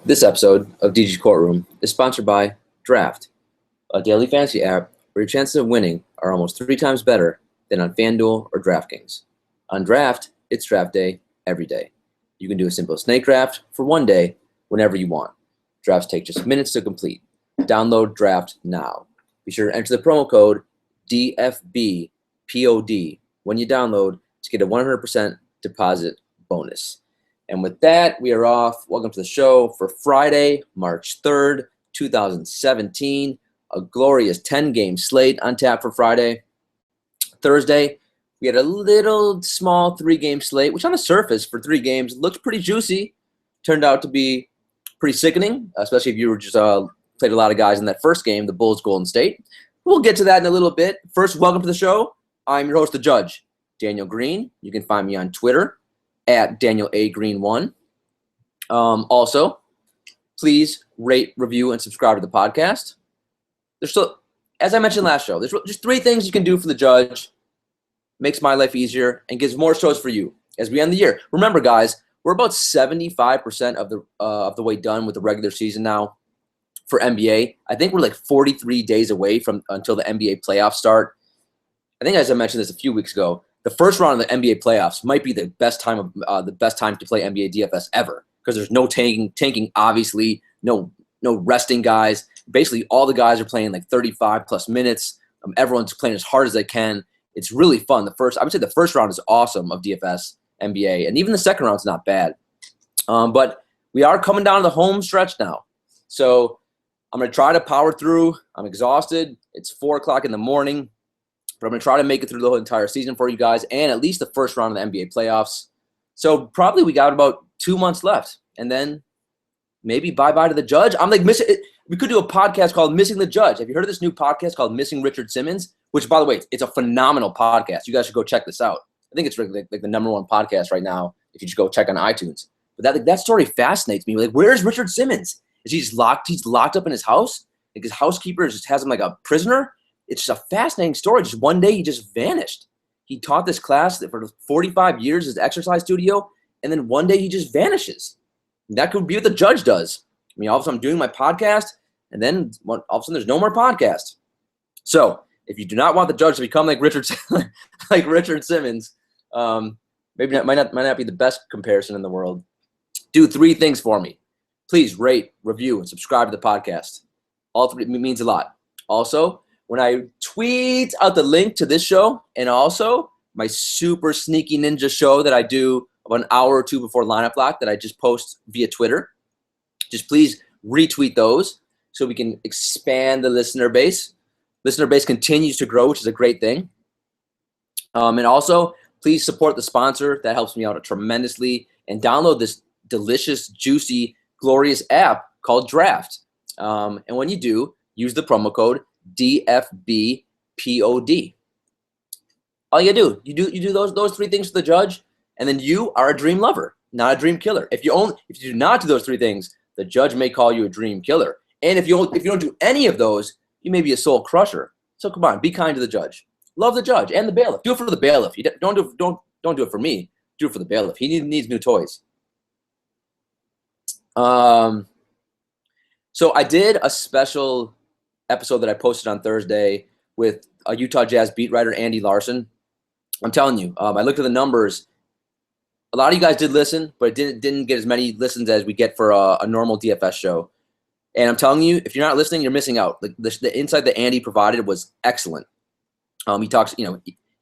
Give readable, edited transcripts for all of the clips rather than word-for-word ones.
This episode of DG's Courtroom is sponsored by Draft, a daily fantasy app where your chances of winning are almost 3 times better than on FanDuel or DraftKings. On Draft, it's draft day every day. You can do a simple snake draft for one day whenever you want. Drafts take just minutes to complete. Download Draft now. Be sure to enter the promo code DFBPOD when you download to get a 100% deposit bonus. And with that, we are off. Welcome to the show for Friday, March 3rd, 2017. A glorious 10-game slate on tap for Friday. Thursday, we had a little small 3-game slate, which on the surface for 3 games looked pretty juicy. Turned out to be pretty sickening, especially if you were just played a lot of guys in that first game, the Bulls-Golden State. We'll get to that in a little bit. First, welcome to the show. I'm your host, the Judge, Daniel Green. You can find me on Twitter at Daniel A. Green 1. Also, please rate, review, and subscribe to the podcast. There's still, as I mentioned last show, there's just 3 things you can do for the Judge. Makes my life easier and gives more shows for you as we end the year. Remember, guys, we're about 75% of the way done with the regular season now for NBA. I think we're like 43 days away from until the NBA playoffs start. I think, as I mentioned this a few weeks ago, the first round of the NBA playoffs might be the best time to play NBA DFS ever, because there's no tanking, obviously, no resting guys. Basically, all the guys are playing like 35 plus minutes. Everyone's playing as hard as they can. It's really fun. I would say the first round is awesome of DFS NBA, and even the second round's not bad. But we are coming down to the home stretch now, so I'm gonna try to power through. I'm exhausted. It's 4:00 in the morning. But I'm going to try to make it through the whole entire season for you guys and at least the first round of the NBA playoffs. So probably we got about 2 months left. And then maybe bye-bye to the Judge. I'm like missing it. We could do a podcast called Missing the Judge. Have you heard of this new podcast called Missing Richard Simmons? Which, by the way, it's a phenomenal podcast. You guys should go check this out. I think it's like the #1 podcast right now if you just go check on iTunes. But that story fascinates me. Like, where's Richard Simmons? Is he just locked? He's locked up in his house? Like his housekeeper just has him like a prisoner? It's just a fascinating story. Just one day he just vanished. He taught this class for 45 years, his exercise studio, and then one day he just vanishes. And that could be what the Judge does. I mean, all of a sudden I'm doing my podcast, and then all of a sudden there's no more podcast. So if you do not want the Judge to become like Richard Simmons, maybe might not be the best comparison in the world. Do 3 things for me. Please rate, review, and subscribe to the podcast. All 3 means a lot. Also, when I tweet out the link to this show and also my super sneaky ninja show that I do about an hour or 2 before lineup lock that I just post via Twitter, just please retweet those so we can expand the listener base. Listener base continues to grow, which is a great thing. And also, please support the sponsor. That helps me out tremendously. And download this delicious, juicy, glorious app called Draft. And when you do, use the promo code DFBPOD. All you do those 3 things for the Judge, and then you are a dream lover, not a dream killer. If you do not do those 3 things, the Judge may call you a dream killer. And if you don't do any of those, you may be a soul crusher. So come on, be kind to the Judge. Love the Judge and the bailiff. Do it for the bailiff. You don't do it for me. Do it for the bailiff. He needs new toys. So I did a special episode that I posted on Thursday with a Utah Jazz beat writer, Andy Larson. I'm telling you, I looked at the numbers. A lot of you guys did listen, but it didn't get as many listens as we get for a normal DFS show. And I'm telling you, if you're not listening, you're missing out. The insight that Andy provided was excellent. He talks, he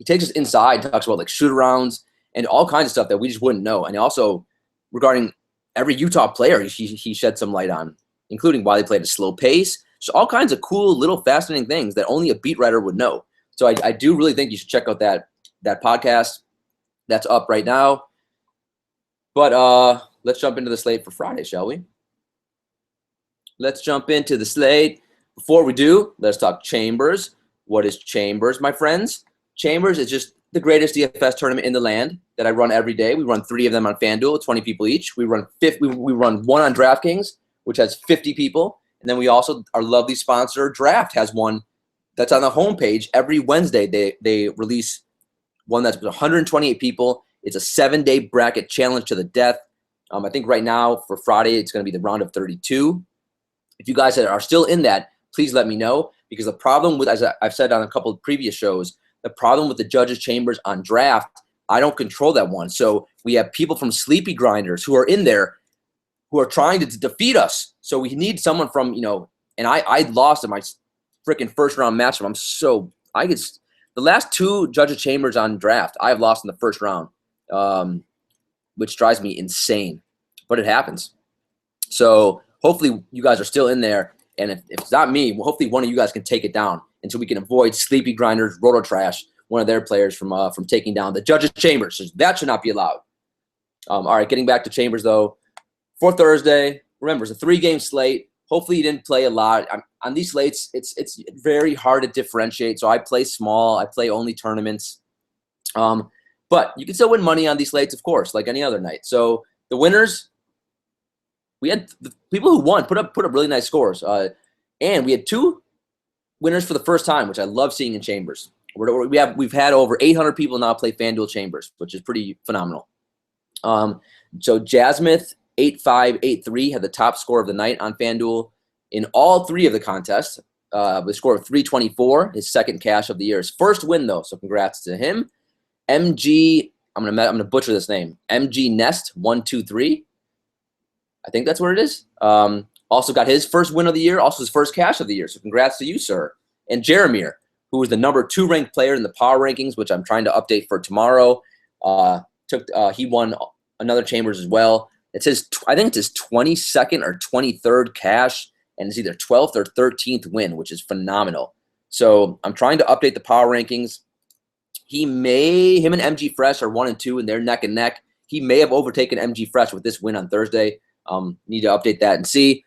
takes us inside, talks about like shoot-arounds and all kinds of stuff that we just wouldn't know. And also regarding every Utah player, he shed some light on, including why they played at a slow pace. So all kinds of cool, little fascinating things that only a beat writer would know. So I do really think you should check out that podcast. That's up right now. But let's jump into the slate for Friday, shall we? Let's jump into the slate. Before we do, let's talk Chambers. What is Chambers, my friends? Chambers is just the greatest DFS tournament in the land that I run every day. We run 3 of them on FanDuel, 20 people each. We run 1 on DraftKings, which has 50 people. And then we also, our lovely sponsor, Draft, has one that's on the homepage. Every Wednesday, they release one that's 128 people. It's a 7-day bracket challenge to the death. I think right now for Friday, it's going to be the round of 32. If you guys are still in that, please let me know, because the problem with, as I've said on a couple of previous shows, the problem with the judges' chambers on draft, I don't control that one. So we have people from Sleepy Grinders who are in there who are trying to defeat us. So we need someone from, and I lost in my freaking first round matchup. The last 2 judges' chambers on draft, I have lost in the first round, which drives me insane, but it happens. So hopefully you guys are still in there. And if it's not me, well, hopefully one of you guys can take it down until we can avoid Sleepy Grinders, Roto Trash, one of their players from taking down the judges' chambers. So that should not be allowed. All right, getting back to chambers, though. For Thursday, remember, it's a 3-game slate. Hopefully you didn't play a lot. On these slates, it's very hard to differentiate. So I play small. I play only tournaments. But you can still win money on these slates, of course, like any other night. So the winners, we had the people who won put up really nice scores. And we had 2 winners for the first time, which I love seeing in chambers. We've had over 800 people now play FanDuel chambers, which is pretty phenomenal. So Jasmith 8583 had the top score of the night on FanDuel in all 3 of the contests, with a score of 324, his second cash of the year. His first win, though, so congrats to him. MG, I'm gonna butcher this name. MG Nest 123. I think that's what it is. Also got his first win of the year, also his first cash of the year. So congrats to you, sir. And Jeremier, who was the number 2 ranked player in the power rankings, which I'm trying to update for tomorrow. He won another chambers as well. I think it's his 22nd or 23rd cash, and it's either 12th or 13th win, which is phenomenal. So I'm trying to update the power rankings. Him and MG Fresh are 1 and 2, and they're neck and neck. He may have overtaken MG Fresh with this win on Thursday. Need to update that and see.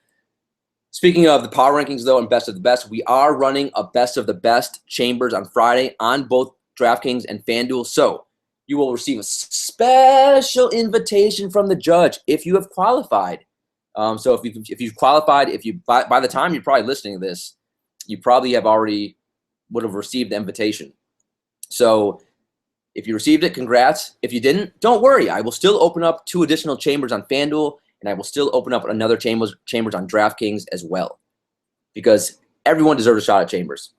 Speaking of the power rankings, though, and best of the best, we are running a best of the best chambers on Friday on both DraftKings and FanDuel. So you will receive a special invitation from the judge if you have qualified. So if you've qualified, by the time you're probably listening to this, you probably would have received the invitation. So if you received it, congrats. If you didn't, don't worry. I will still open up 2 additional chambers on FanDuel, and I will still open up another chambers on DraftKings as well, because everyone deserves a shot at chambers.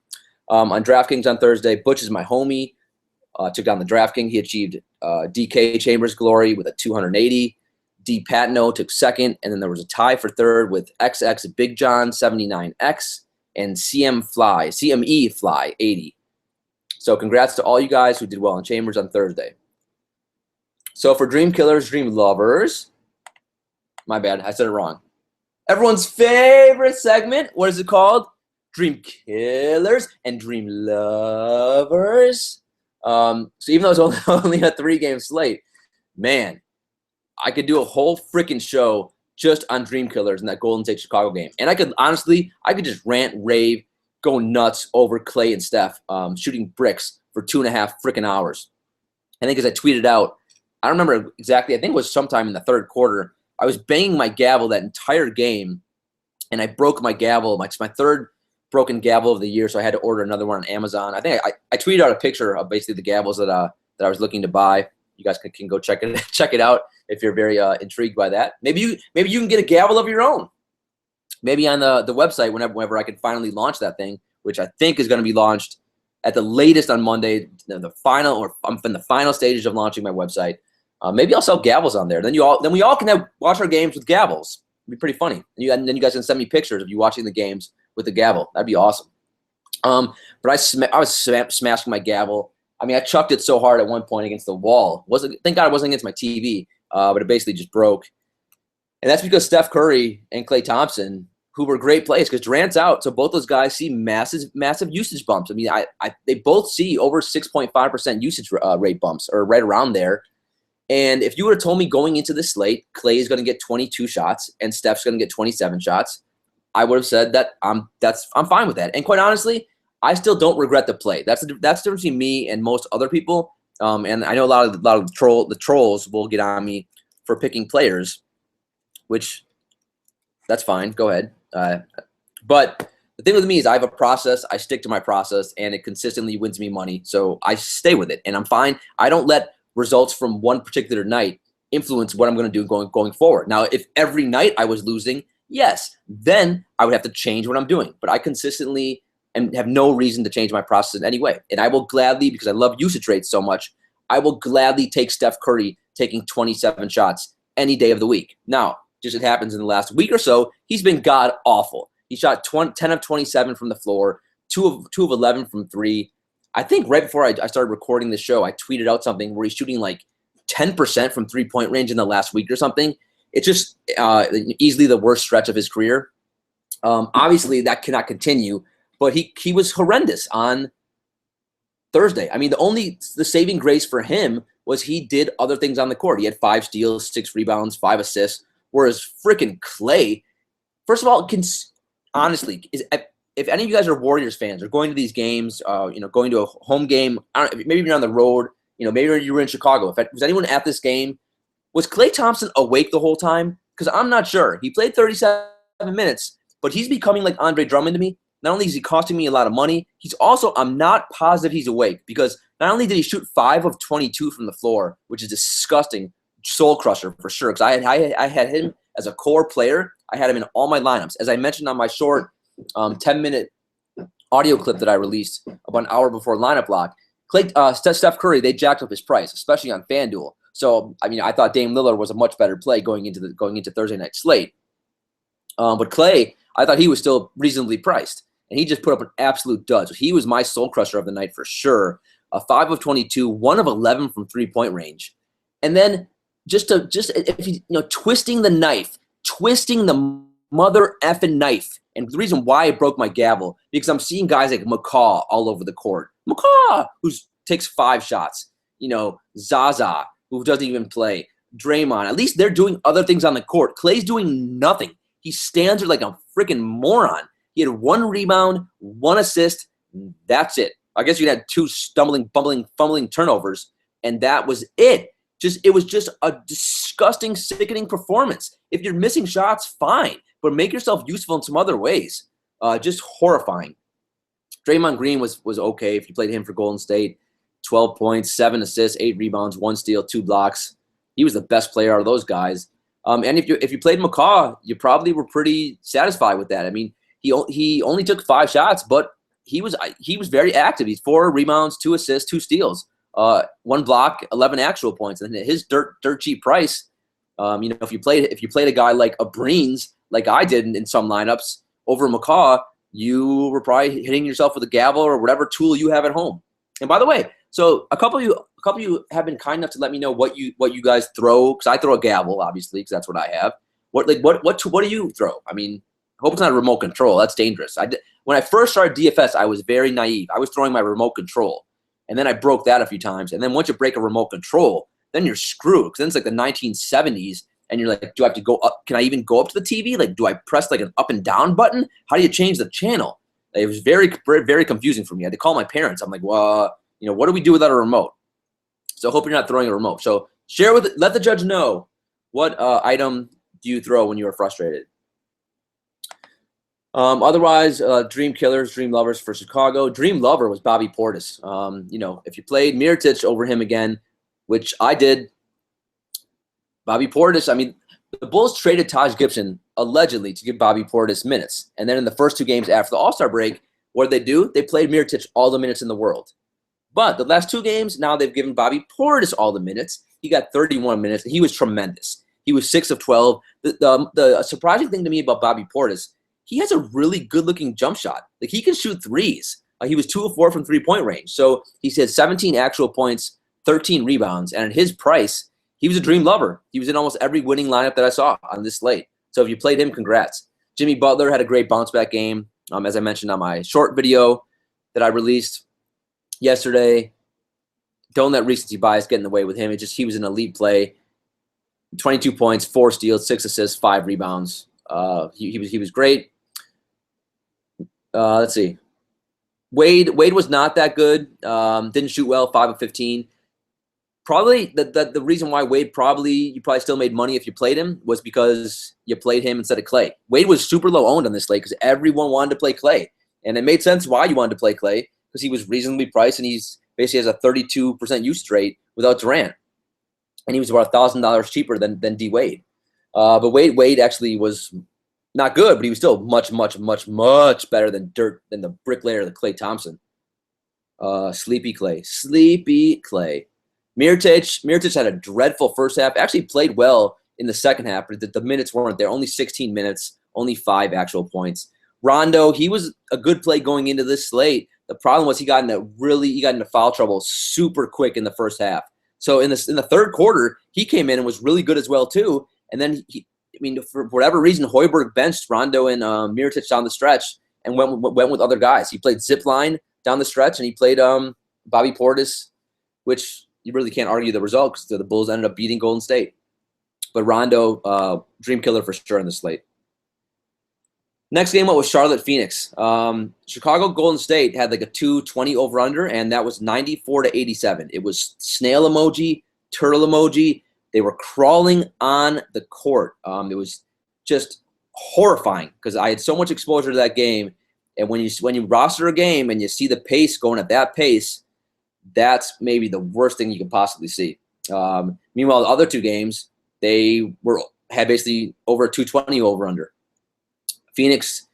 On DraftKings on Thursday, Butch is my homie. Took down the DraftKings. He achieved DK Chambers glory with a 280. D Patino took second, and then there was a tie for third with XX Big John 79X and CME Fly 80. So congrats to all you guys who did well in chambers on Thursday. So for Dream Killers, Dream Lovers, my bad, I said it wrong. Everyone's favorite segment, what is it called? Dream Killers and Dream Lovers. So even though it's only a 3-game slate, man, I could do a whole freaking show just on Dream Killers in that Golden State Chicago game. And I could just rant, rave, go nuts over Clay and Steph shooting bricks for 2.5 freaking hours. I think as I tweeted out, I don't remember exactly, I think it was sometime in the third quarter, I was banging my gavel that entire game, and I broke my gavel, my third broken gavel of the year, so I had to order another one on Amazon. I think I tweeted out a picture of basically the gavels that I was looking to buy. You guys can go check it out if you're very intrigued by that. Maybe you can get a gavel of your own. Maybe on the website whenever I can finally launch that thing, which I think is going to be launched at the latest on Monday. I'm in the final stages of launching my website. Maybe I'll sell gavels on there. Then we all can watch our games with gavels. It'd be pretty funny. And then you guys can send me pictures of you watching the games with the gavel. That'd be awesome. But I was smashing my gavel. I mean, I chucked it so hard at one point against the wall. Thank God it wasn't against my TV, but it basically just broke. And that's because Steph Curry and Klay Thompson, who were great plays, because Durant's out, so both those guys see massive usage bumps. I mean, they both see over 6.5% usage rate bumps, or right around there. And if you would have told me going into this slate, Klay is going to get 22 shots and Steph's going to get 27 shots, I would have said that I'm fine with that. And quite honestly, I still don't regret the play. That's the difference between me and most other people. And I know a lot of the trolls will get on me for picking players, which that's fine. Go ahead. But the thing with me is I have a process. I stick to my process, and it consistently wins me money. So I stay with it, and I'm fine. I don't let results from one particular night influence what I'm going to do going forward. Now, if every night I was losing, yes, then I would have to change what I'm doing. But I consistently and have no reason to change my process in any way. And I will gladly, because I love usage rates so much, I will gladly take Steph Curry taking 27 shots any day of the week. Now, just it happens in the last week or so, he's been god awful. He shot 10 of 27 from the floor, 2 of 11 from 3. I think right before I started recording the show, I tweeted out something where he's shooting like 10% from three-point range in the last week or something. It's just easily the worst stretch of his career. Obviously, that cannot continue, but he was horrendous on Thursday. I mean, the saving grace for him was he did other things on the court. He had 5 steals, 6 rebounds, 5 assists, whereas freaking Clay, first of all, honestly, if any of you guys are Warriors fans or going to these games, going to a home game, maybe you're on the road, maybe you were in Chicago. Was anyone at this game? Was Klay Thompson awake the whole time? Because I'm not sure. He played 37 minutes, but he's becoming like Andre Drummond to me. Not only is he costing me a lot of money, I'm not positive he's awake, because not only did he shoot 5 of 22 from the floor, which is disgusting, soul crusher for sure, because I had him as a core player. I had him in all my lineups. As I mentioned on my short 10-minute audio clip that I released about an hour before lineup lock, Steph Curry, they jacked up his price, especially on FanDuel. So, I mean, I thought Dame Lillard was a much better play going into Thursday night slate. But Clay, I thought he was still reasonably priced, and he just put up an absolute dud. So he was my soul crusher of the night for sure. 5 of 22, 1 of 11 from three-point range. And then twisting the mother effing knife. And the reason why I broke my gavel, because I'm seeing guys like McCaw all over the court. McCaw, who takes 5 shots. Zaza, who doesn't even play. Draymond. At least they're doing other things on the court. Clay's doing nothing. He stands there like a freaking moron. He had 1 rebound, 1 assist. That's it. I guess you had 2 fumbling turnovers, and that was it. It was just a disgusting, sickening performance. If you're missing shots, fine, but make yourself useful in some other ways. Just horrifying. Draymond Green was okay if you played him for Golden State. 12 points, 7 assists, 8 rebounds, 1 steal, 2 blocks. He was the best player out of those guys. And if you played McCaw, you probably were pretty satisfied with that. I mean, he only took 5 shots, but he was very active. He's 4 rebounds, 2 assists, 2 steals, 1 block, 11 actual points. And his dirt cheap price, if you played a guy like a Breen's, like I did in some lineups over McCaw, you were probably hitting yourself with a gavel or whatever tool you have at home. And by the way, so a couple of you have been kind enough to let me know what you guys throw, because I throw a gavel, obviously, because that's what I have. What do you throw? I mean, I hope it's not a remote control. That's dangerous. When I first started DFS, I was very naive. I was throwing my remote control, and then I broke that a few times. And then once you break a remote control, then you're screwed, because then it's like the 1970s, and you're like, do I have to go up? Can I even go up to the TV? Like, do I press like an up and down button? How do you change the channel? It was very, very confusing for me. I had to call my parents. I'm like, well, what do we do without a remote? So I hope you're not throwing a remote. So let the judge know what item do you throw when you are frustrated. Otherwise, dream killers, dream lovers for Chicago. Dream lover was Bobby Portis. If you played Mirotic over him again, which I did, Bobby Portis, I mean, the Bulls traded Taj Gibson allegedly to give Bobby Portis minutes. And then in the first 2 games after the All-Star break, what did they do? They played Mirotic all the minutes in the world. But the last 2 games, now they've given Bobby Portis all the minutes. He got 31 minutes, and he was tremendous. He was 6 of 12. The surprising thing to me about Bobby Portis, he has a really good-looking jump shot. Like, he can shoot threes. He was 2 of 4 from three-point range. So he had 17 actual points, 13 rebounds. And at his price, he was a dream lover. He was in almost every winning lineup that I saw on this slate. So if you played him, congrats. Jimmy Butler had a great bounce-back game, as I mentioned on my short video that I released yesterday. Don't let recency bias get in the way with him. He was an elite play. 22 points, 4 steals, 6 assists, 5 rebounds. He was great. Let's see. Wade was not that good. Didn't shoot well, 5 of 15. Probably the reason why Wade you probably still made money if you played him was because you played him instead of Clay. Wade was super low owned on this slate because everyone wanted to play Clay. And it made sense why you wanted to play Clay, because he was reasonably priced and he's basically has a 32% usage rate without Durant. and he was about $1,000 cheaper than D Wade. But Wade actually was not good, but he was still much better than the bricklayer, the Klay Thompson. Sleepy Clay. Mirotic had a dreadful first half. Actually played well in the second half, but the minutes weren't there. Only 16 minutes, only 5 actual points. Rondo, he was a good play going into this slate. The problem was he got into foul trouble super quick in the first half. So in the third quarter, he came in and was really good as well too. And then for whatever reason, Hoiberg benched Rondo and Mirotic down the stretch and went with other guys. He played Zipline down the stretch, and he played Bobby Portis, which you really can't argue the result because the Bulls ended up beating Golden State. But Rondo, dream killer for sure in the slate. Next game was Charlotte Phoenix. Chicago Golden State had like a 220 over under, and that was 94-87. It was snail emoji, turtle emoji. They were crawling on the court. It was just horrifying because I had so much exposure to that game. And when you roster a game and you see the pace going at that pace, that's maybe the worst thing you can possibly see. Meanwhile, the other two games, they had basically over a 220 over under. Phoenix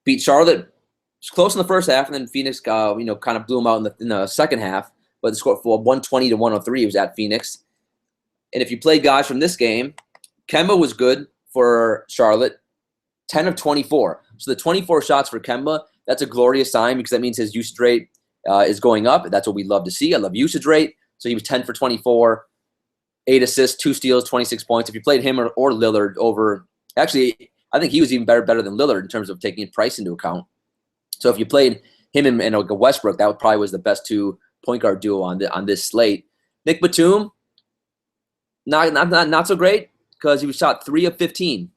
beat Charlotte. It was close in the first half, and then Phoenix, kind of blew them out in the second half. But the score for 120-103 was at Phoenix. And if you play guys from this game, Kemba was good for Charlotte, 10 of 24. So the 24 shots for Kemba, that's a glorious sign because that means his usage rate is going up. That's what we love to see. I love usage rate. So he was 10 for 24, 8 assists, 2 steals, 26 points. If you played him or Lillard over, actually, I think he was even better than Lillard in terms of taking price into account. So if you played him and Westbrook, that probably was the best 2 point guard duo on this slate. Nick Batum, not so great because he shot 3 of 15.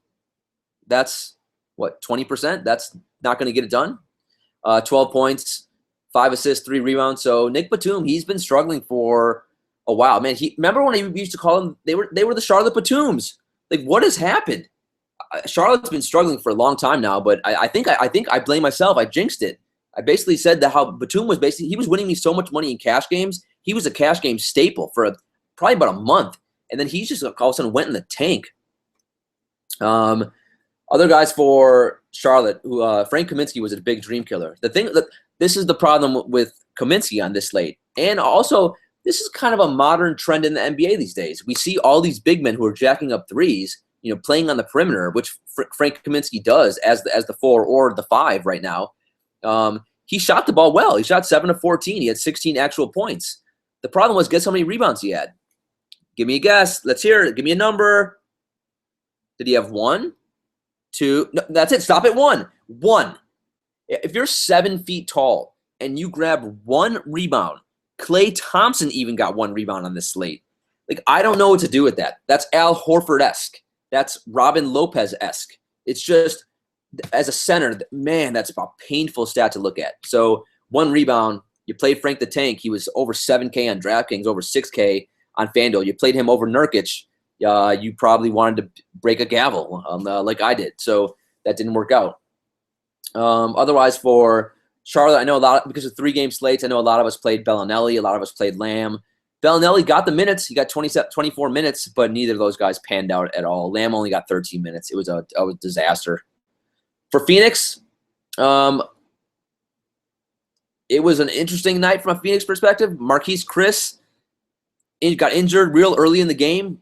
That's what, 20%? That's not going to get it done. 12 points, 5 assists, 3 rebounds. So Nick Batum, he's been struggling for a while. Man, remember when we used to call them? They were the Charlotte Batums. Like, what has happened? Charlotte's been struggling for a long time now, but I think I blame myself. I jinxed it. I basically said that how Batum was he was winning me so much money in cash games. He was a cash game staple for probably about a month, and then he's just all of a sudden went in the tank. Other guys for Charlotte, who Frank Kaminsky was a big dream killer. The thing that this is the problem with Kaminsky on this slate, and also this is kind of a modern trend in the NBA these days. We see all these big men who are jacking up threes, playing on the perimeter, which Frank Kaminsky does as the 4 or the 5 right now. He shot the ball well. He shot 7 of 14. He had 16 actual points. The problem was, guess how many rebounds he had? Give me a guess. Let's hear it. Give me a number. Did he have 1? 2? No, that's it. Stop at 1. 1. If you're 7 feet tall and you grab 1 rebound, Klay Thompson even got 1 rebound on this slate. Like, I don't know what to do with that. That's Al Horford-esque. That's Robin Lopez-esque. It's just, as a center, man, that's a painful stat to look at. So 1 rebound. You played Frank the Tank. He was over 7K on DraftKings, over 6K on FanDuel. You played him over Nurkic. You probably wanted to break a gavel like I did. So that didn't work out. Otherwise, for Charlotte, I know because of 3-game slates, I know a lot of us played Bellinelli. A lot of us played Lamb. Bellinelli got the minutes. He got 24 minutes, but neither of those guys panned out at all. Lamb only got 13 minutes. It was a disaster. For Phoenix, it was an interesting night from a Phoenix perspective. Marquise Chris got injured real early in the game,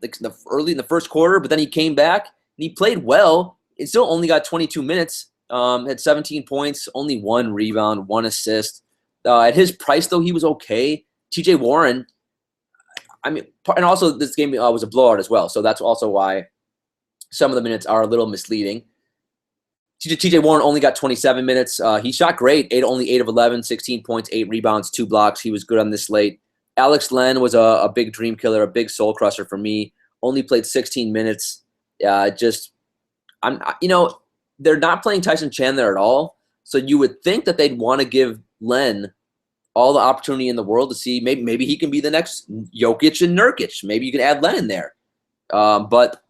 early in the first quarter, but then he came back and he played well. He still only got 22 minutes, had 17 points, only 1 rebound, 1 assist. At his price, though, he was okay. TJ Warren, and also this game was a blowout as well, so that's also why some of the minutes are a little misleading. TJ Warren only got 27 minutes. He shot great, only 8 of 11, 16 points, 8 rebounds, 2 blocks. He was good on this slate. Alex Len was a big dream killer, a big soul crusher for me. Only played 16 minutes. They're not playing Tyson Chandler at all, so you would think that they'd want to give Len all the opportunity in the world to see maybe he can be the next Jokic and Nurkic. Maybe you can add Len in there. But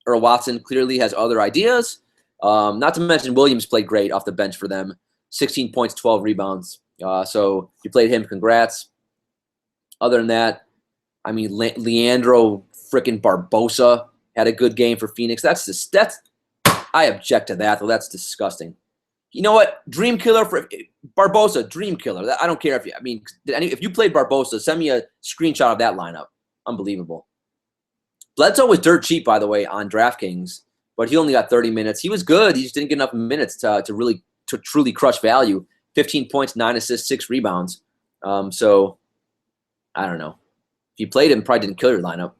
Earl Watson clearly has other ideas. Not to mention Williams played great off the bench for them. 16 points, 12 rebounds. So you played him. Congrats. Other than that, Leandro Freaking Barbosa had a good game for Phoenix. That's I object to that, though. That's disgusting. You know what? Dream killer for Barbosa. Dream killer. I don't care if you. I mean, if you played Barbosa, send me a screenshot of that lineup. Unbelievable. Bledsoe was dirt cheap, by the way, on DraftKings, but he only got 30 minutes. He was good. He just didn't get enough minutes to truly crush value. 15 points, 9 assists, 6 rebounds. So I don't know. If you played him, probably didn't kill your lineup.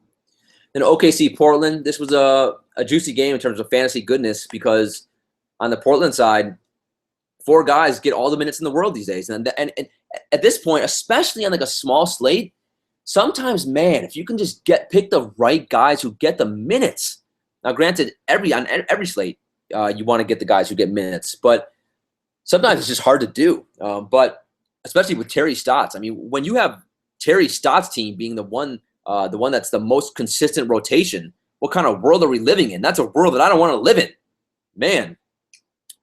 Then OKC Portland. This was a juicy game in terms of fantasy goodness because on the Portland side, 4 guys get all the minutes in the world these days. And at this point, especially on like a small slate, sometimes, man, if you can just pick the right guys who get the minutes. Now, granted, on every slate, you want to get the guys who get minutes, but sometimes it's just hard to do. But especially with Terry Stotts, I mean, when you have Terry Stotts' team being the one that's the most consistent rotation, what kind of world are we living in? That's a world that I don't want to live in, man.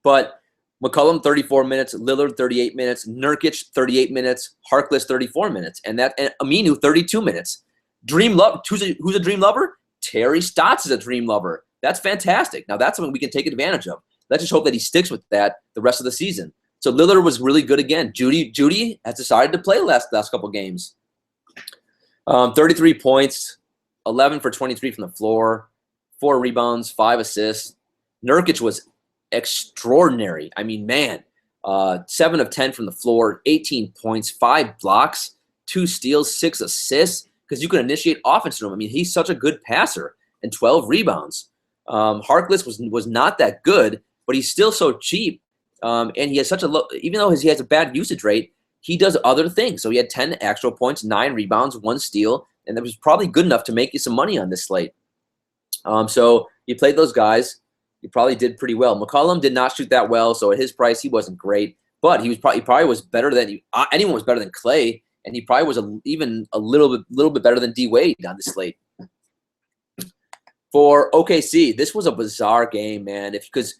But McCollum, 34 minutes, Lillard, 38 minutes, Nurkic, 38 minutes, Harkless, 34 minutes, and Aminu, 32 minutes. Dream love. Who's a dream lover? Terry Stotts is a dream lover. That's fantastic. Now that's something we can take advantage of. Let's just hope that he sticks with that the rest of the season. So Lillard was really good again. Judy has decided to play the last couple games. 33 points, 11 for 23 from the floor, 4 rebounds, 5 assists. Nurkic was extraordinary. I mean, man, 7 of 10 from the floor, 18 points, 5 blocks, 2 steals, 6 assists, because you can initiate offense from him. I mean, he's such a good passer, and 12 rebounds. Harkless was not that good, but he's still so cheap, and he has such a low, even though he has a bad usage rate, he does other things. So he had 10 actual points, 9 rebounds, 1 steal, and that was probably good enough to make you some money on this slate. So you played those guys. He probably did pretty well. McCollum did not shoot that well, so at his price, he wasn't great. But he probably was better than anyone was better than Clay, and he probably was even a little bit better than D Wade on this slate. For OKC, this was a bizarre game, man. Because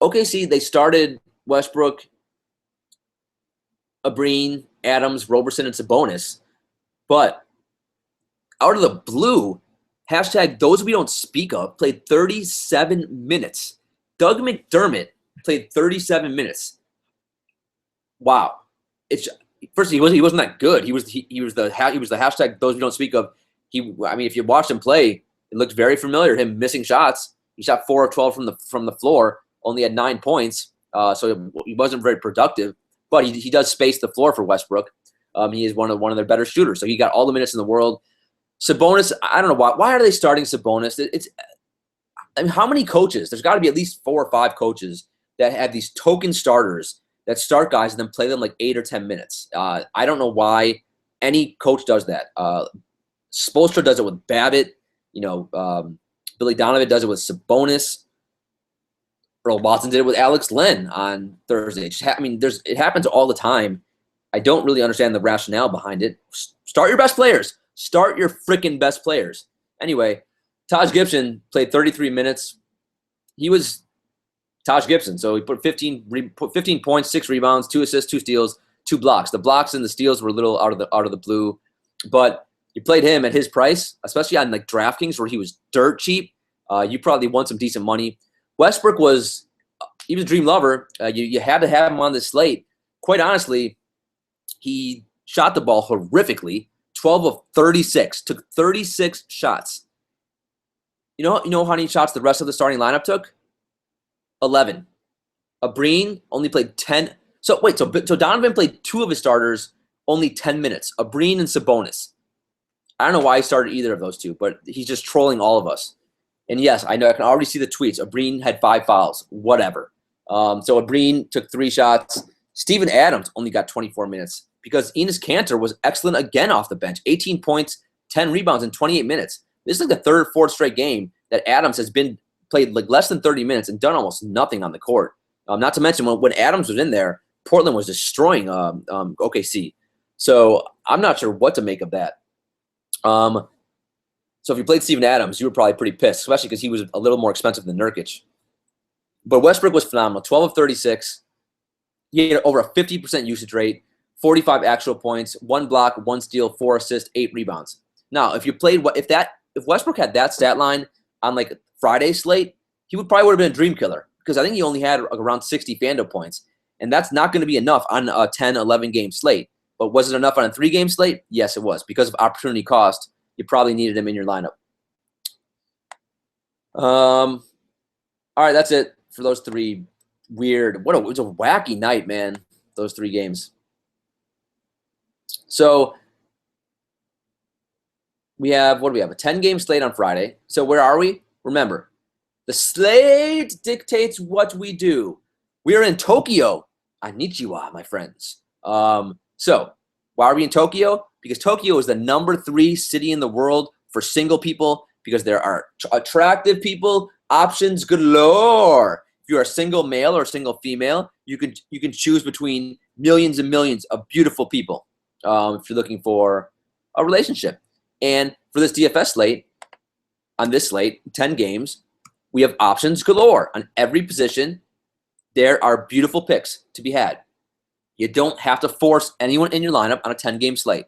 OKC, they started Westbrook, Abrine, Adams, Roberson, and Sabonis, but out of the blue, hashtag those we don't speak of, played 37 minutes. Doug McDermott played 37 minutes. Wow. First, he wasn't that good. He was the hashtag those we don't speak of. If you watched him play, it looked very familiar. Him missing shots. He shot 4 of 12 from the floor. Only had 9 points. So he wasn't very productive. But he does space the floor for Westbrook. He is one of their better shooters. So he got all the minutes in the world. Sabonis, I don't know why. Why are they starting Sabonis? How many coaches? There's got to be at least 4 or 5 coaches that have these token starters that start guys and then play them like 8 or 10 minutes. I don't know why any coach does that. Spoelstra does it with Babbitt. Billy Donovan does it with Sabonis. Earl Watson did it with Alex Len on Thursday. It happens all the time. I don't really understand the rationale behind it. Start your best players. Start your freaking best players. Anyway, Taj Gibson played 33 minutes. He was Taj Gibson, so he put 15 points, 6 rebounds, 2 assists, 2 steals, 2 blocks. The blocks and the steals were a little out of the blue, but you played him at his price, especially on like DraftKings where he was dirt cheap. You probably won some decent money. Westbrook was a dream lover. You had to have him on this slate. Quite honestly, he shot the ball horrifically. 12 of 36, took 36 shots. You know how many shots the rest of the starting lineup took? 11. Abrine only played 10. So Donovan played 2 of his starters, only 10 minutes. Abrine and Sabonis. I don't know why he started either of those 2, but he's just trolling all of us. And yes, I know I can already see the tweets. Abrine had 5 fouls. Whatever. So Abrine took 3 shots. Steven Adams only got 24 minutes because Enes Kanter was excellent again off the bench. 18 points, 10 rebounds in 28 minutes. This is like the 3rd or 4th straight game that Adams has played like less than 30 minutes and done almost nothing on the court. Not to mention when Adams was in there, Portland was destroying OKC. So I'm not sure what to make of that. So if you played Steven Adams, you were probably pretty pissed, especially because he was a little more expensive than Nurkic. But Westbrook was phenomenal. 12 of 36. He had over a 50% usage rate, 45 actual points, 1 block, 1 steal, 4 assists, 8 rebounds. Now, if if Westbrook had that stat line on like Friday's slate, he would probably would have been a dream killer because I think he only had around 60 FanDuel points. And that's not going to be enough on a 10, 11 game slate. But was it enough on a 3-game slate? Yes, it was. Because of opportunity cost, you probably needed him in your lineup. All right, that's it for those 3 weird. It was a wacky night, man, those 3 games. So we have, what do we have? A 10-game slate on Friday. So where are we? Remember, the slate dictates what we do. We are in Tokyo. Konnichiwa, my friends. So why are we in Tokyo? Because Tokyo is the number 3 city in the world for single people because there are attractive people, options galore. If you're a single male or a single female, you can choose between millions and millions of beautiful people if you're looking for a relationship. And for this DFS slate, on this slate, 10 games, we have options galore on every position. There are beautiful picks to be had. You don't have to force anyone in your lineup on a 10-game slate.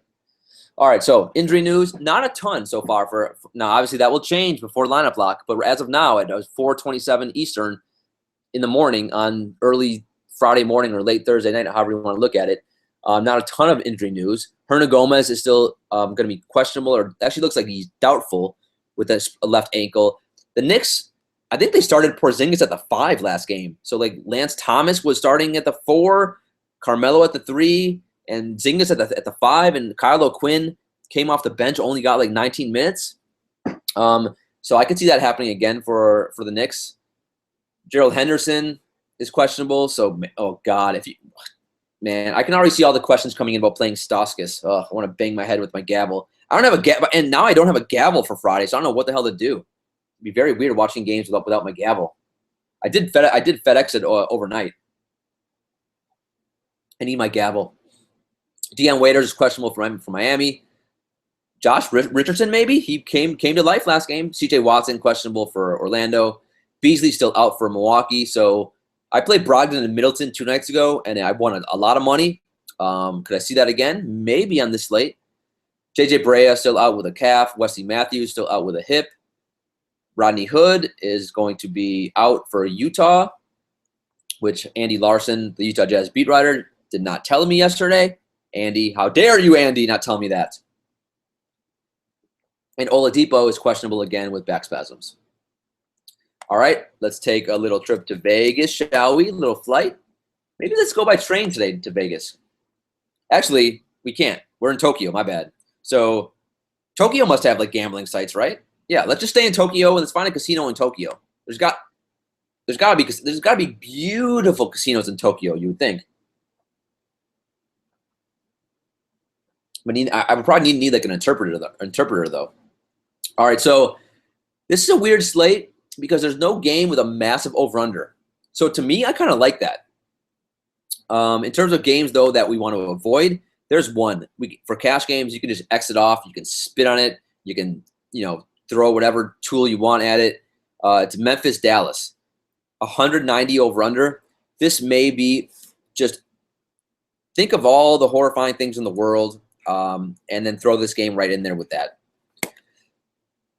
All right, so injury news, not a ton so far. Now, obviously, that will change before lineup lock, but as of now, it was 4:27 Eastern in the morning on early Friday morning or late Thursday night, however you want to look at it. Not a ton of injury news. Hernan Gomez is still going to be questionable, or actually looks like he's doubtful with a left ankle. The Knicks, I think they started Porzingis at the 5 last game. So, like, Lance Thomas was starting at the 4, Carmelo at the 3, and Zingis at the 5, and Kyle O'Quinn came off the bench, only got like 19 minutes. So I could see that happening again for the Knicks. Gerald Henderson is questionable. So, oh God, man, I can already see all the questions coming in about playing Stauskas. Oh, I want to bang my head with my gavel. I don't have a gavel, and now I don't have a gavel for Friday, so I don't know what the hell to do. It'd be very weird watching games without my gavel. I did FedEx it overnight. I need my gavel. Deion Waiters is questionable for Miami. Josh Richardson, maybe? He came to life last game. CJ Watson, questionable for Orlando. Beasley still out for Milwaukee. So I played Brogdon and Middleton 2 nights ago, and I won a lot of money. Could I see that again? Maybe on this slate. JJ Barea still out with a calf. Wesley Matthews still out with a hip. Rodney Hood is going to be out for Utah, which Andy Larson, the Utah Jazz beat writer, did not tell me yesterday. Andy, how dare you, Andy, not tell me that? And Oladipo is questionable again with back spasms. All right, let's take a little trip to Vegas, shall we? A little flight. Maybe let's go by train today to Vegas. Actually, we can't. We're in Tokyo, my bad. So Tokyo must have like gambling sites, right? Yeah, let's just stay in Tokyo and let's find a casino in Tokyo. There's got to be beautiful casinos in Tokyo, you would think. But I would probably need like an interpreter though. All right, so this is a weird slate because there's no game with a massive over-under. So to me, I kind of like that. In terms of games, though, that we want to avoid, there's one. For cash games, you can just exit off. You can spit on it. You can, throw whatever tool you want at it. It's Memphis-Dallas. 190 over-under. This may be just think of all the horrifying things in the world and then throw this game right in there with that.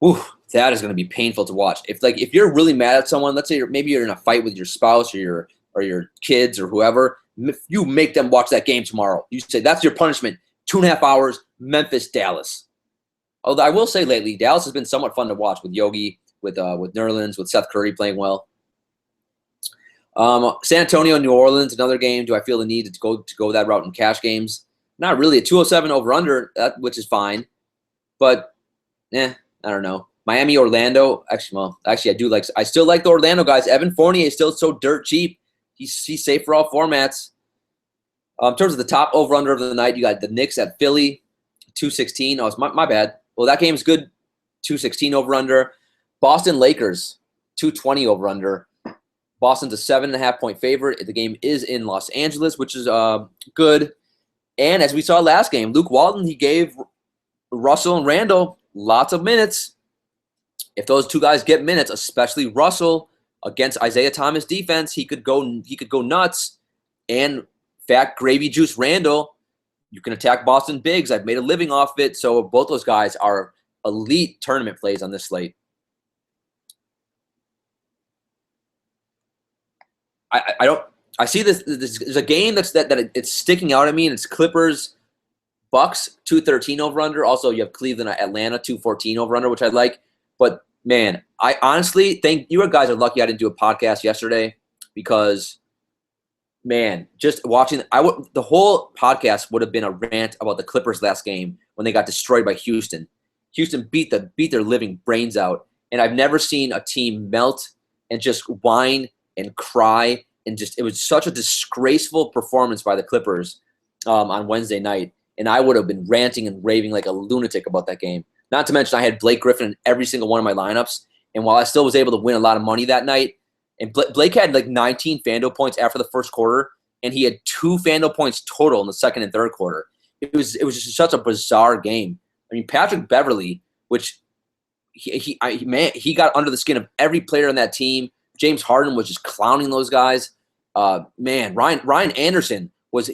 Whew, that is going to be painful to watch. If you're really mad at someone, let's say maybe you're in a fight with your spouse or your kids or whoever, you make them watch that game tomorrow. You say that's your punishment. 2.5 hours, Memphis, Dallas. Although I will say lately, Dallas has been somewhat fun to watch with Yogi, with Nerlens, with Seth Curry playing well. San Antonio, New Orleans, another game. Do I feel the need to go that route in cash games? Not really. A 207 over under, which is fine, but I don't know. Miami, Orlando. Actually, I still like the Orlando guys. Evan Fournier is still so dirt cheap. He's safe for all formats. In terms of the top over under of the night, you got the Knicks at Philly, 216. Oh, it's my bad. Well, that game's good. 216 over under. Boston Lakers, 220 over under. Boston's a 7.5 point favorite. The game is in Los Angeles, which is good. And as we saw last game, Luke Walton, he gave Russell and Randall lots of minutes. If those two guys get minutes, especially Russell against Isaiah Thomas defense, he could go nuts. And Fat Gravy Juice Randall, you can attack Boston bigs. I've made a living off it. So both those guys are elite tournament plays on this slate. I see this. There's a game that it's sticking out at me, and it's Clippers Bucks 213 over under. Also, you have Cleveland Atlanta 214 over under, which I like. But man, I honestly think you guys are lucky I didn't do a podcast yesterday because, man, just watching the whole podcast would have been a rant about the Clippers last game when they got destroyed by Houston. Houston beat their living brains out, and I've never seen a team melt and just whine and cry, and it was such a disgraceful performance by the Clippers on Wednesday night, and I would have been ranting and raving like a lunatic about that game. Not to mention I had Blake Griffin in every single one of my lineups, and while I still was able to win a lot of money that night, and Blake had like 19 FanDuel points after the first quarter, and he had 2 FanDuel points total in the second and third quarter. It was just such a bizarre game. I mean, Patrick Beverley, which he got under the skin of every player on that team. James Harden was just clowning those guys. Ryan Anderson was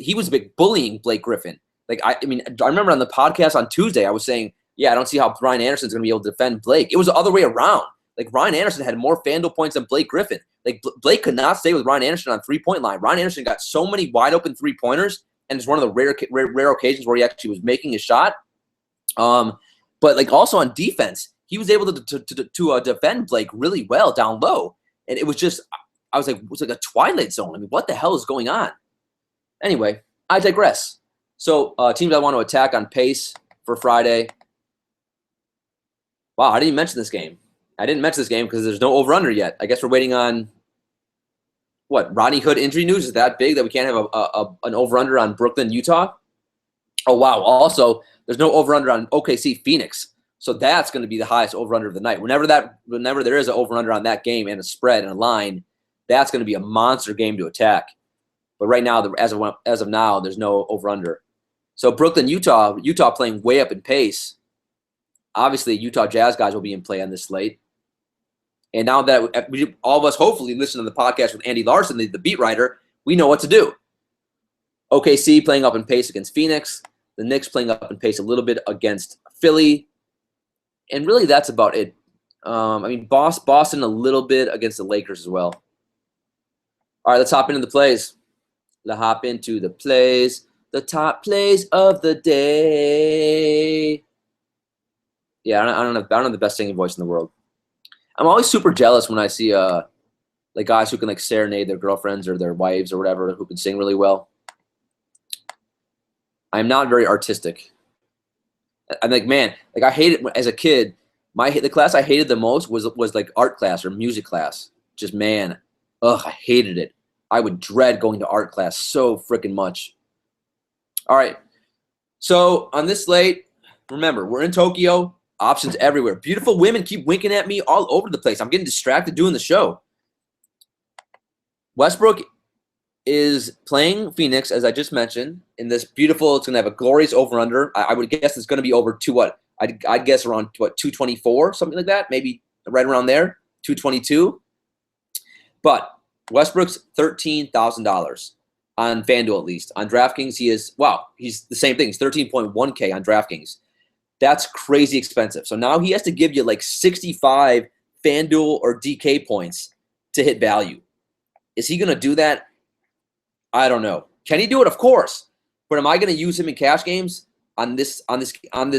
bullying Blake Griffin. Like I remember on the podcast on Tuesday I was saying, yeah, I don't see how Ryan Anderson's going to be able to defend Blake. It was the other way around. Like Ryan Anderson had more FanDuel points than Blake Griffin. Like Blake could not stay with Ryan Anderson on 3-point line. Ryan Anderson got so many wide open 3-pointers, and it's one of the rare occasions where he actually was making a shot. But like also on defense, he was able to defend Blake really well down low. And it was just, I was like, it was like a Twilight Zone. I mean, what the hell is going on? Anyway, I digress. So teams I want to attack on pace for Friday. Wow, I didn't mention this game. I didn't mention this game because there's no over-under yet. I guess we're waiting on, what, Rodney Hood injury news is that big that we can't have an over-under on Brooklyn, Utah? Oh, wow. Also, there's no over-under on OKC, Phoenix. So that's going to be the highest over-under of the night. Whenever there is an over-under on that game and a spread and a line, that's going to be a monster game to attack. But right now, as of now, there's no over-under. So Brooklyn, Utah playing way up in pace. Obviously, Utah Jazz guys will be in play on this slate. And now that all of us hopefully listen to the podcast with Andy Larson, the beat writer, we know what to do. OKC playing up in pace against Phoenix. The Knicks playing up in pace a little bit against Philly. And really, that's about it. Boston a little bit against the Lakers as well. All right, let's hop into the plays. The top plays of the day. Yeah, I don't have the best singing voice in the world. I'm always super jealous when I see like guys who can like serenade their girlfriends or their wives or whatever who can sing really well. I'm not very artistic. I'm like, man, like I hated as a kid. The class I hated the most was like art class or music class. Just man, I hated it. I would dread going to art class so freaking much. All right, so on this slate, remember we're in Tokyo. Options everywhere. Beautiful women keep winking at me all over the place. I'm getting distracted doing the show. Westbrook is playing Phoenix, as I just mentioned, in this beautiful, it's going to have a glorious over-under. I would guess it's going to be over to what? I'd guess around, 224, something like that, maybe right around there, 222. But Westbrook's $13,000 on FanDuel at least. On DraftKings, he's the same thing. He's 13.1K on DraftKings. That's crazy expensive. So now he has to give you like 65 FanDuel or DK points to hit value. Is he going to do that? I don't know. Can he do it? Of course. But am I going to use him in cash games on this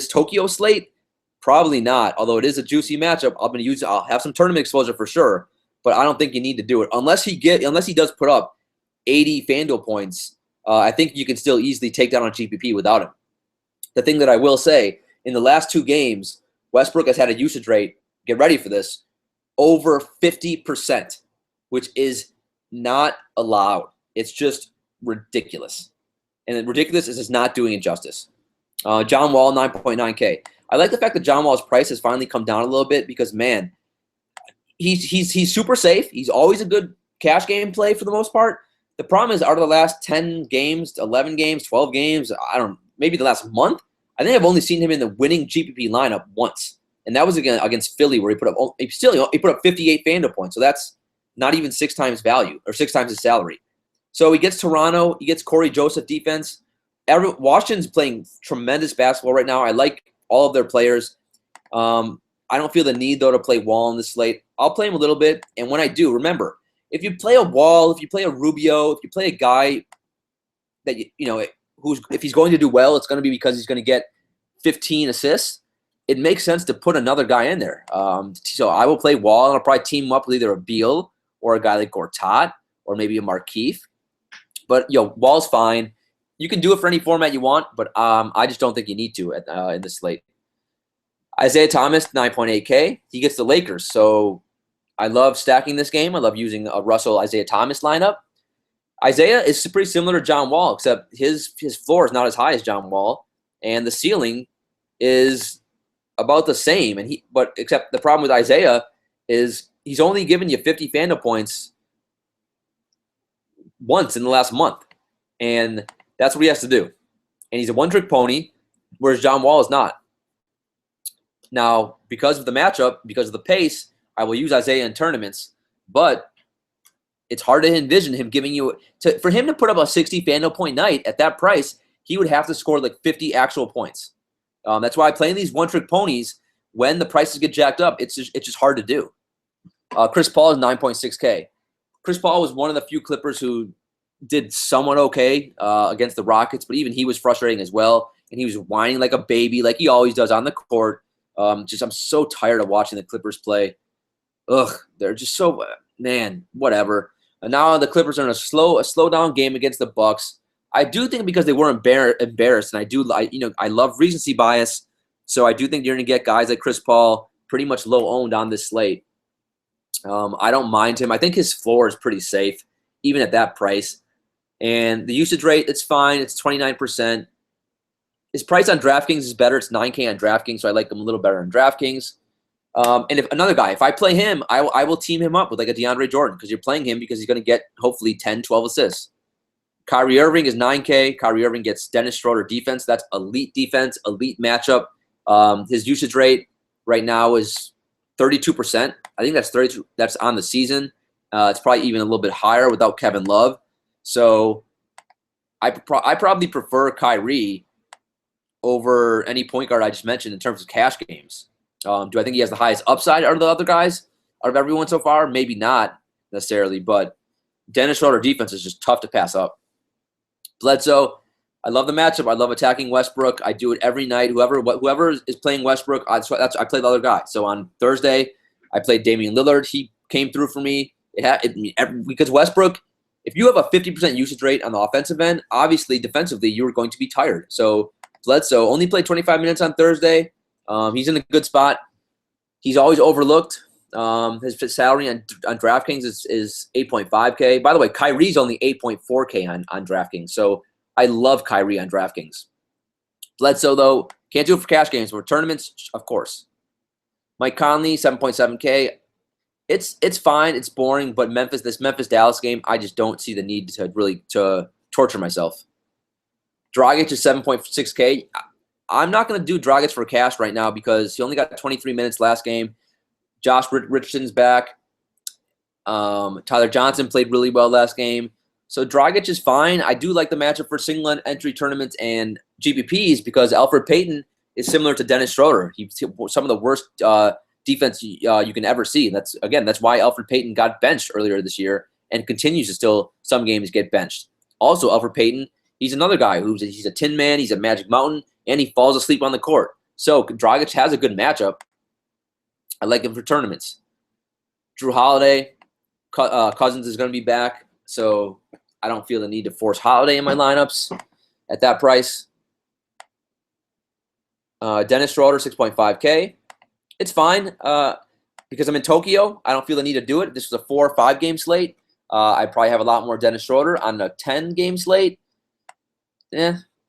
Tokyo slate? Probably not. Although it is a juicy matchup, I'll have some tournament exposure for sure. But I don't think you need to do it unless he does put up 80 FanDuel points. I think you can still easily take down on GPP without him. The thing that I will say, in the last 2 games, Westbrook has had a usage rate, get ready for this, over 50%, which is not allowed. It's just ridiculous. And ridiculous is just not doing it justice. John Wall, 9.9K. I like the fact that John Wall's price has finally come down a little bit because, man, he's super safe. He's always a good cash game play for the most part. The problem is, out of the last 10 games, 11 games, 12 games, maybe the last month, I think I've only seen him in the winning GPP lineup once, and that was against Philly, where he put up 58 FanDuel points. So that's not even 6 times value or 6 times his salary. So he gets Toronto, he gets Corey Joseph defense. Washington's playing tremendous basketball right now. I like all of their players. I don't feel the need, though, to play Wall in this slate. I'll play him a little bit, and when I do, remember, if you play a Wall, if you play a Rubio, if you play a guy that, if he's going to do well, it's going to be because he's going to get 15 assists. It makes sense to put another guy in there. So I will play Wall, and I'll probably team him up with either a Beal or a guy like Gortat or maybe a Markieff. But, Wall's fine. You can do it for any format you want, but I just don't think you need to in this slate. Isaiah Thomas, 9.8K. He gets the Lakers. So I love stacking this game. I love using a Russell-Isaiah Thomas lineup. Isaiah is pretty similar to John Wall, except his floor is not as high as John Wall, and the ceiling is about the same. But except the problem with Isaiah is he's only given you 50 FanDuel points once in the last month, and that's what he has to do. And he's a one-trick pony, whereas John Wall is not. Now, because of the matchup, because of the pace, I will use Isaiah in tournaments, but it's hard to envision him giving you – for him to put up a 60 FanDuel point night at that price, he would have to score like 50 actual points. That's why playing these one-trick ponies, when the prices get jacked up, it's just hard to do. Chris Paul is 9.6K. Chris Paul was one of the few Clippers who did somewhat okay against the Rockets, but even he was frustrating as well, and he was whining like a baby like he always does on the court. I'm so tired of watching the Clippers play. Ugh, they're just so whatever. And now the Clippers are in a slow down game against the Bucks. I do think because they were embarrassed, and I love recency bias, so I do think you're going to get guys like Chris Paul pretty much low owned on this slate. I don't mind him. I think his floor is pretty safe, even at that price. And the usage rate, it's fine. It's 29%. His price on DraftKings is better. It's 9K on DraftKings, so I like him a little better on DraftKings. And if I play him, I will team him up with like a DeAndre Jordan, because you're playing him because he's going to get hopefully 10, 12 assists. Kyrie Irving is 9K. Kyrie Irving gets Dennis Schroeder defense. That's elite defense, elite matchup. His usage rate right now is 32%. I think that's 32. That's on the season. It's probably even a little bit higher without Kevin Love. So I probably prefer Kyrie over any point guard I just mentioned in terms of cash games. Do I think he has the highest upside out of the other guys, out of everyone so far? Maybe not necessarily, but Dennis Schroeder defense is just tough to pass up. Bledsoe, I love the matchup. I love attacking Westbrook. I do it every night. Whoever is playing Westbrook, I play the other guy. So on Thursday, I played Damian Lillard. He came through for me. Because Westbrook, if you have a 50% usage rate on the offensive end, obviously defensively you're going to be tired. So Bledsoe only played 25 minutes on Thursday. He's in a good spot. He's always overlooked. His salary on DraftKings is 8.5K. By the way, Kyrie's only 8.4K on DraftKings. So I love Kyrie on DraftKings. Bledsoe, though, can't do it for cash games. For tournaments, of course. Mike Conley, 7.7K. It's fine. It's boring. But this Memphis-Dallas game, I just don't see the need to torture myself. Dragic is 7.6K. I'm not going to do Dragic for cash right now because he only got 23 minutes last game. Josh Richardson's back. Tyler Johnson played really well last game. So Dragic is fine. I do like the matchup for single entry tournaments and GPPs because Elfrid Payton is similar to Dennis Schroeder. He's some of the worst defense you can ever see. And that's why Elfrid Payton got benched earlier this year and continues to still some games get benched. Also, Elfrid Payton, he's another guy he's a tin man. He's a Magic Mountain, and he falls asleep on the court. So Dragic has a good matchup. I like him for tournaments. Drew Holiday, Cousins is going to be back, so I don't feel the need to force Holiday in my lineups at that price. Dennis Schroeder, 6.5K. It's fine because I'm in Tokyo. I don't feel the need to do it. This was a 4 or 5 game slate. I probably have a lot more Dennis Schroeder on a 10 game slate.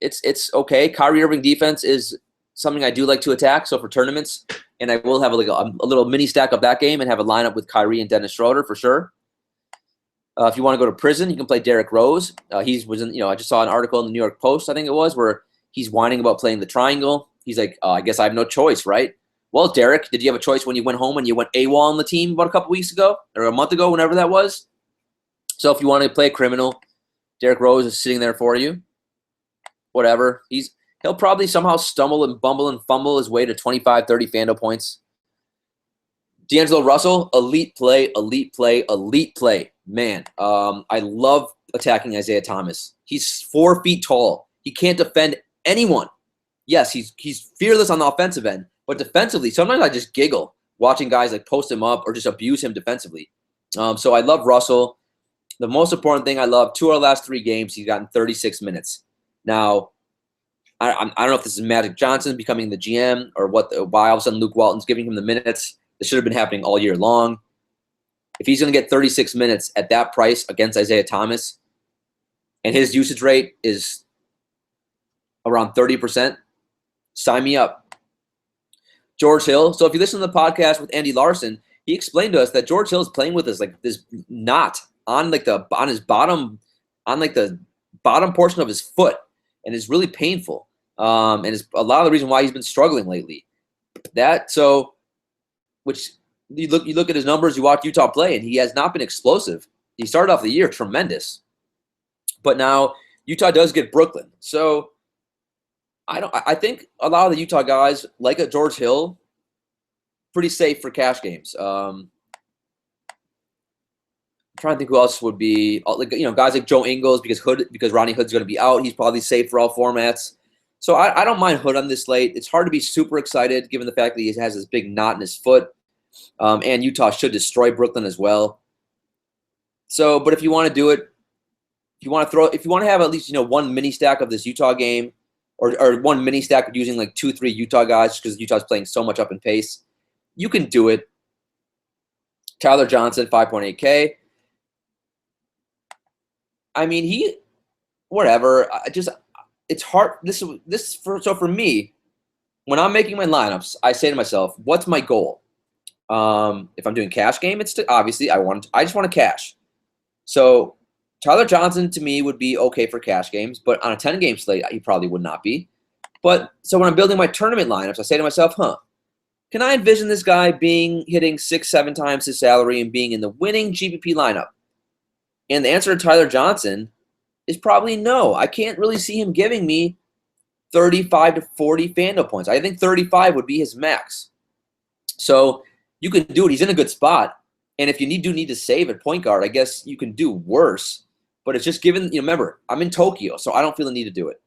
It's okay. Kyrie Irving defense is something I do like to attack. So for tournaments, and I will have a little mini stack of that game and have a lineup with Kyrie and Dennis Schroeder for sure. If you want to go to prison, you can play Derrick Rose. I just saw an article in the New York Post, I think it was, where he's whining about playing the triangle. He's like, I guess I have no choice, right? Well, Derrick, did you have a choice when you went home and you went AWOL on the team about a couple weeks ago or a month ago, whenever that was? So if you want to play a criminal, Derrick Rose is sitting there for you. Whatever. He'll probably somehow stumble and bumble and fumble his way to 25, 30 FanDuel points. D'Angelo Russell, elite play, elite play, elite play. Man, I love attacking Isaiah Thomas. He's 4 feet tall. He can't defend anyone. Yes, he's fearless on the offensive end, but defensively, sometimes I just giggle watching guys like post him up or just abuse him defensively. So I love Russell. The most important thing I love, 2 of the last 3 games, he's gotten 36 minutes. Now, I don't know if this is Magic Johnson becoming the GM or why all of a sudden Luke Walton's giving him the minutes. This should have been happening all year long. If he's going to get 36 minutes at that price against Isaiah Thomas, and his usage rate is around 30%, sign me up. George Hill. So if you listen to the podcast with Andy Larson, he explained to us that George Hill is playing with this knot on the bottom portion of his foot, and it's really painful. And it's a lot of the reason why he's been struggling lately. Which you look at his numbers, you watch Utah play, and he has not been explosive. He started off the year tremendous, but now Utah does get Brooklyn. So I think a lot of the Utah guys, like a George Hill, pretty safe for cash games. I'm trying to think who else would be, guys like Joe Ingles, because Ronnie Hood's going to be out. He's probably safe for all formats. So I don't mind Hood on this slate. It's hard to be super excited given the fact that he has this big knot in his foot. And Utah should destroy Brooklyn as well. So, but if you want to do it, if you want to have at least, one mini stack of this Utah game, or one mini stack of using like 2-3 Utah guys, because Utah's playing so much up in pace, you can do it. Tyler Johnson, 5.8K. I mean, whatever. It's hard. So for me, when I'm making my lineups, I say to myself, what's my goal? If I'm doing cash game, it's obviously I just want to cash. So Tyler Johnson to me would be okay for cash games, but on a 10-game slate, he probably would not be. But so when I'm building my tournament lineups, I say to myself, can I envision this guy hitting 6-7 times his salary and being in the winning GPP lineup? And the answer to Tyler Johnson is probably no. I can't really see him giving me 35 to 40 FanDuel points. I think 35 would be his max. So you can do it. He's in a good spot. And if you do need to save at point guard, I guess you can do worse. But it's just given, remember, I'm in Tokyo, so I don't feel the need to do it.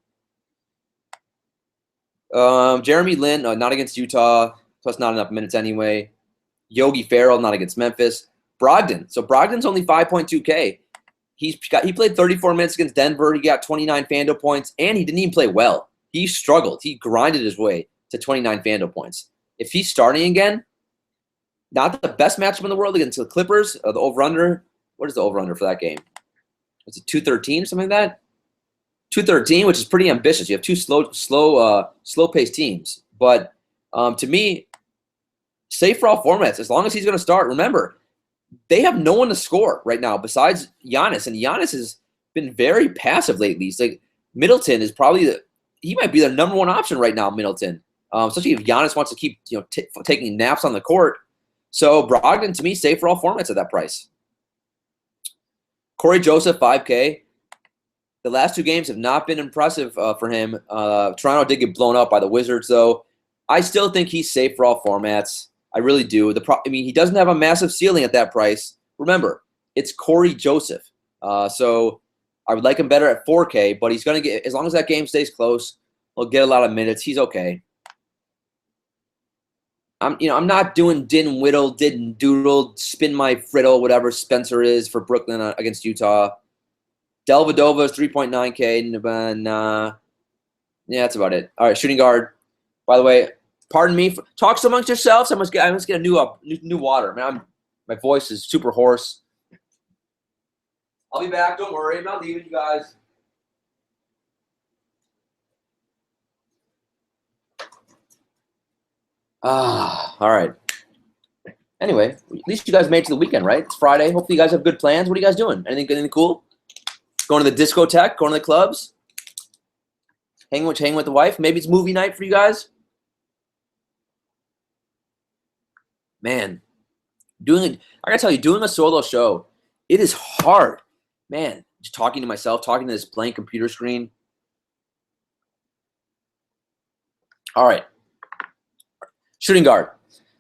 Jeremy Lin, not against Utah, plus not enough minutes anyway. Yogi Ferrell, not against Memphis. Brogdon. So Brogdon's only 5.2K. He played 34 minutes against Denver. He got 29 FanDuel points, and he didn't even play well. He struggled. He grinded his way to 29 FanDuel points. If he's starting again, not the best matchup in the world against the Clippers, the over-under. What is the over-under for that game? Was it 213 or something like that? 213, which is pretty ambitious. You have two slow-paced teams. But to me, safe for all formats, as long as he's going to start. Remember, they have no one to score right now besides Giannis, and Giannis has been very passive lately. He's like Middleton is probably he might be the number one option right now. Middleton, especially if Giannis wants to keep taking naps on the court. So Brogdon to me safe for all formats at that price. Corey Joseph 5K. The last 2 games have not been impressive for him. Toronto did get blown out by the Wizards though. I still think he's safe for all formats. I really do. He doesn't have a massive ceiling at that price. Remember, it's Corey Joseph. So I would like him better at 4K, but he's going to get, as long as that game stays close, he'll get a lot of minutes. He's okay. I'm not doing Din Whittle, Din Doodle, spin my friddle, whatever Spencer is for Brooklyn against Utah. Delvedova is 3.9K. Yeah, that's about it. All right, shooting guard. By the way, pardon me. Talks amongst yourselves. I must get a new water. Man, my voice is super hoarse. I'll be back. Don't worry. I'm not leaving you guys. All right. Anyway, at least you guys made it to the weekend, right? It's Friday. Hopefully you guys have good plans. What are you guys doing? Anything cool? Going to the discotheque? Going to the clubs? Hanging with the wife? Maybe it's movie night for you guys? Man, I gotta tell you, doing a solo show, it is hard. Man, just talking to myself, talking to this blank computer screen. All right. Shooting guard.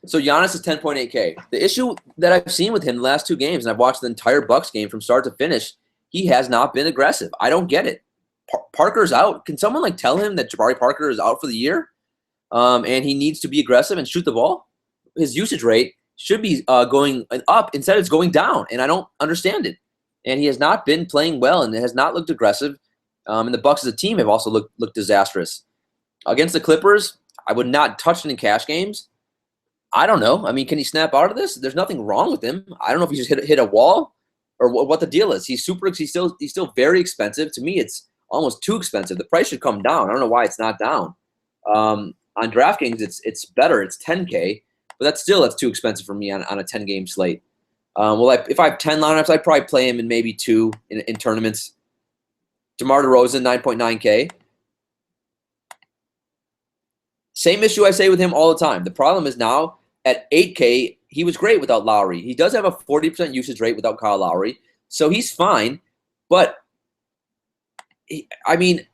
So Giannis is 10.8K. The issue that I've seen with him the last 2 games, and I've watched the entire Bucks game from start to finish, he has not been aggressive. I don't get it. Parker's out. Can someone like tell him that Jabari Parker is out for the year, and he needs to be aggressive and shoot the ball? His usage rate should be going up. Instead, it's going down, and I don't understand it. And he has not been playing well, and it has not looked aggressive. And the Bucks as a team have also looked disastrous. Against the Clippers, I would not touch it in cash games. I don't know. I mean, can he snap out of this? There's nothing wrong with him. I don't know if he just hit a wall or what the deal is. He's still very expensive. To me, it's almost too expensive. The price should come down. I don't know why it's not down. On DraftKings, it's better. It's 10K, but that's too expensive for me on a 10-game slate. If I have 10 lineups, I'd probably play him in maybe 2 in tournaments. DeMar DeRozan, 9.9K. Same issue I say with him all the time. The problem is now at 8K, he was great without Lowry. He does have a 40% usage rate without Kyle Lowry, so he's fine. But I mean,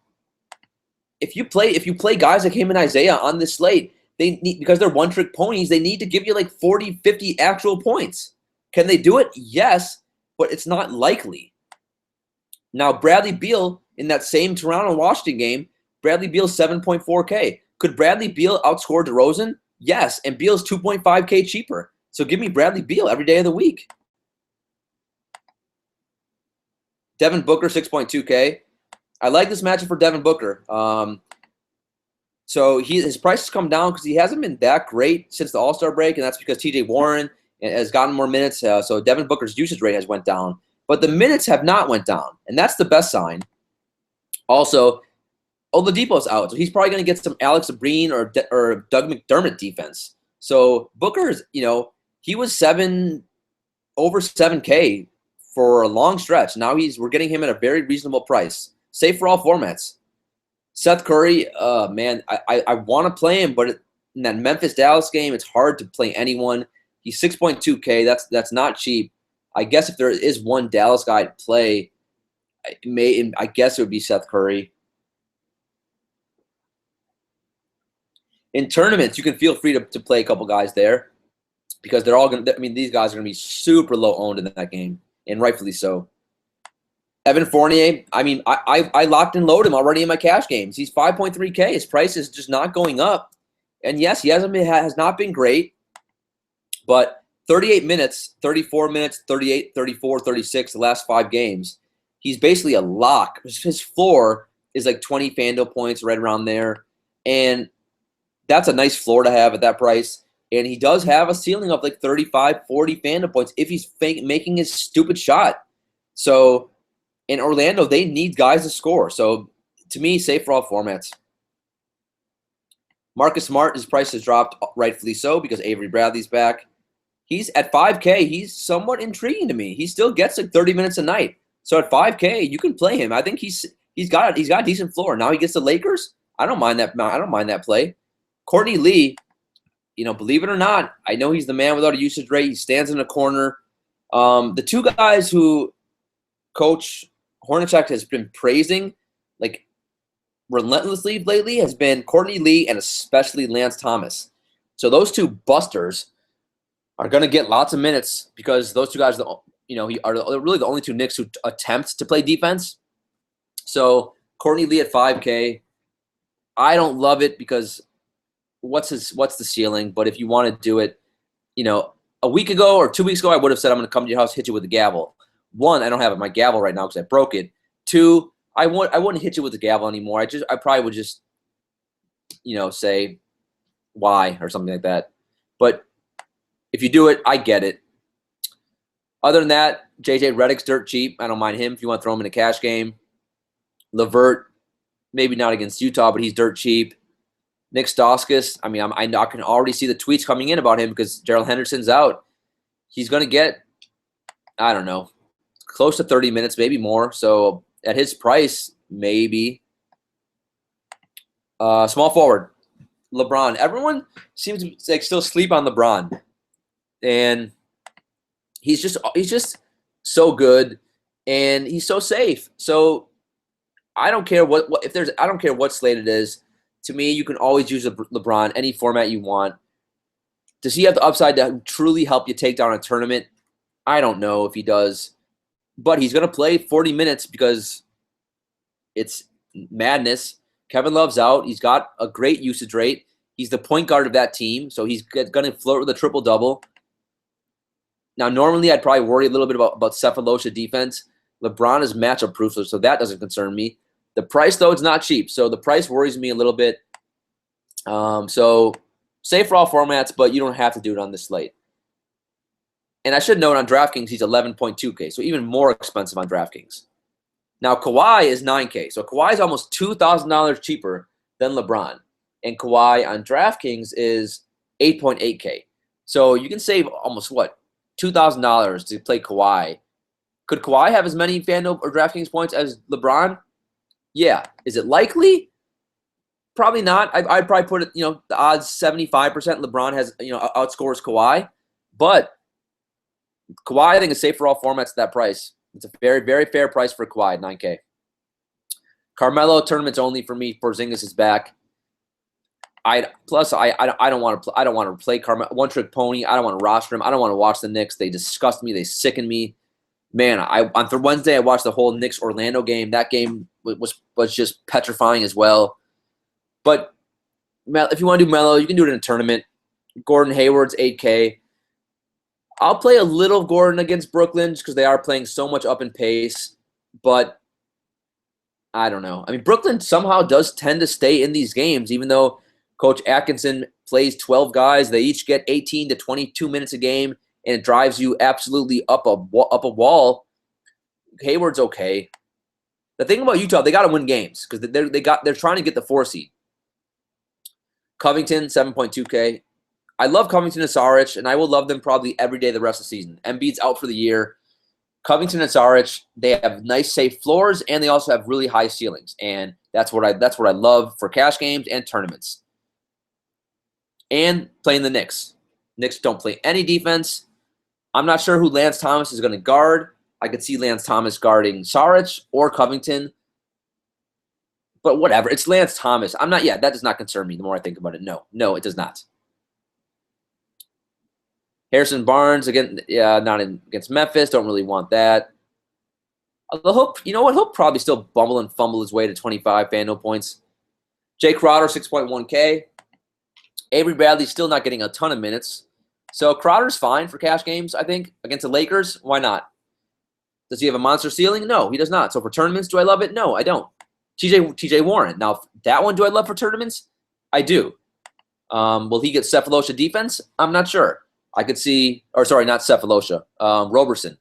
if you play guys like him and Isaiah on this slate, they need, because they're one-trick ponies, they need to give you like 40, 50 actual points. Can they do it? Yes, but it's not likely. Now, Bradley Beal in that same Toronto-Washington game, Bradley Beal 7.4K. Could Bradley Beal outscore DeRozan? Yes, and Beal's 2.5K cheaper. So give me Bradley Beal every day of the week. Devin Booker, 6.2K. I like this matchup for Devin Booker. So his price has come down because he hasn't been that great since the All-Star break, and that's because T.J. Warren has gotten more minutes. So Devin Booker's usage rate has went down. But the minutes have not went down, and that's the best sign. Also, Oladipo's out, so he's probably going to get some Alex Breen or Doug McDermott defense. So Booker's, he was over 7K for a long stretch. Now we're getting him at a very reasonable price, safe for all formats. Seth Curry, man, I want to play him, but in that Memphis-Dallas game, it's hard to play anyone. He's 6.2K. That's not cheap. I guess if there is one Dallas guy to play, I guess it would be Seth Curry. In tournaments, you can feel free to play a couple guys there because they're all going to – I mean, these guys are going to be super low owned in that game, and rightfully so. Evan Fournier, I mean, I locked and loaded him already in my cash games. He's 5.3K. His price is just not going up. And, yes, he has not been great, but 38 minutes, 34 minutes, 38, 34, 36 the last 5 games. He's basically a lock. His floor is like 20 FanDuel points right around there, and that's a nice floor to have at that price. And he does have a ceiling of like 35, 40 FanDuel points if he's making his stupid shot. So in Orlando, they need guys to score. So to me, safe for all formats. Marcus Smart, his price has dropped, rightfully so, because Avery Bradley's back. He's at 5K. He's somewhat intriguing to me. He still gets like 30 minutes a night. So at 5K, you can play him. I think he's got a decent floor. Now he gets the Lakers. I don't mind that. I don't mind that play. Courtney Lee, believe it or not, I know he's the man without a usage rate. He stands in the corner. The 2 guys who Coach Hornacek has been praising like relentlessly lately has been Courtney Lee and especially Lance Thomas. So those 2 busters are going to get lots of minutes because those 2 guys, are really the only 2 Knicks who attempt to play defense. So Courtney Lee at 5K, I don't love it because what's the ceiling? But if you want to do it, a week ago or 2 weeks ago, I would have said I'm going to come to your house, hit you with a gavel. 1, I don't have my gavel right now because I broke it. 2, I wouldn't hit you with the gavel anymore. I probably would just, say why or something like that. But if you do it, I get it. Other than that, JJ Redick's dirt cheap. I don't mind him if you want to throw him in a cash game. LeVert, maybe not against Utah, but he's dirt cheap. Nick Stauskas, I mean, I can already see the tweets coming in about him because Gerald Henderson's out. He's going to get, I don't know, close to 30 minutes, maybe more. So at his price, maybe. Small forward, LeBron. Everyone seems to like still sleep on LeBron, and he's just so good, and he's so safe. So I don't care I don't care what slate it is. To me, you can always use LeBron any format you want. Does he have the upside to truly help you take down a tournament? I don't know if he does. But he's going to play 40 minutes because it's madness. Kevin Love's out. He's got a great usage rate. He's the point guard of that team, so he's going to flirt with a triple-double. Now, normally I'd probably worry a little bit about Cephalosha defense. LeBron is matchup-proof, so that doesn't concern me. The price, though, it's not cheap, so the price worries me a little bit. So safe for all formats, but you don't have to do it on this slate. And I should note on DraftKings, he's 11.2K, so even more expensive on DraftKings. Now, Kawhi is 9K, so Kawhi is almost $2,000 cheaper than LeBron. And Kawhi on DraftKings is 8.8K. So you can save almost, what, $2,000 to play Kawhi. Could Kawhi have as many FanDuel or DraftKings points as LeBron? Yeah. Is it likely? Probably not. I'd probably put it, the odds 75% LeBron has, outscores Kawhi. But Kawhi, I think, is safe for all formats at that price. It's a very, very fair price for Kawhi, 9K. Carmelo, tournaments only for me. Porzingis is back. I don't want to play Carmelo. One trick pony. I don't want to roster him. I don't want to watch the Knicks. They disgust me. They sicken me. Man, on Wednesday I watched the whole Knicks Orlando game. That game was just petrifying as well. But if you want to do Melo, you can do it in a tournament. Gordon Hayward's 8K. I'll play a little Gordon against Brooklyn just because they are playing so much up in pace. But I don't know. I mean, Brooklyn somehow does tend to stay in these games, even though Coach Atkinson plays 12 guys. They each get 18 to 22 minutes a game, and it drives you absolutely up a wall. Hayward's okay. The thing about Utah, they got to win games because they're trying to get the 4 seed. Covington, 7.2K. I love Covington and Saric, and I will love them probably every day the rest of the season. Embiid's out for the year. Covington and Saric, they have nice, safe floors, and they also have really high ceilings. And that's what I love for cash games and tournaments. And playing the Knicks. Knicks don't play any defense. I'm not sure who Lance Thomas is going to guard. I could see Lance Thomas guarding Saric or Covington. But whatever. It's Lance Thomas. That does not concern me the more I think about it. No, it does not. Harrison Barnes, again, not against Memphis. Don't really want that. He'll probably still bumble and fumble his way to 25 FanDuel points. Jay Crowder, 6.1K. Avery Bradley's still not getting a ton of minutes. So Crowder's fine for cash games, I think. Against the Lakers, why not? Does he have a monster ceiling? No, he does not. So for tournaments, do I love it? No, I don't. TJ Warren. Now, that one do I love for tournaments? I do. Will he get Cephalosha defense? I'm not sure. I could see, not Cephalosha, Roberson.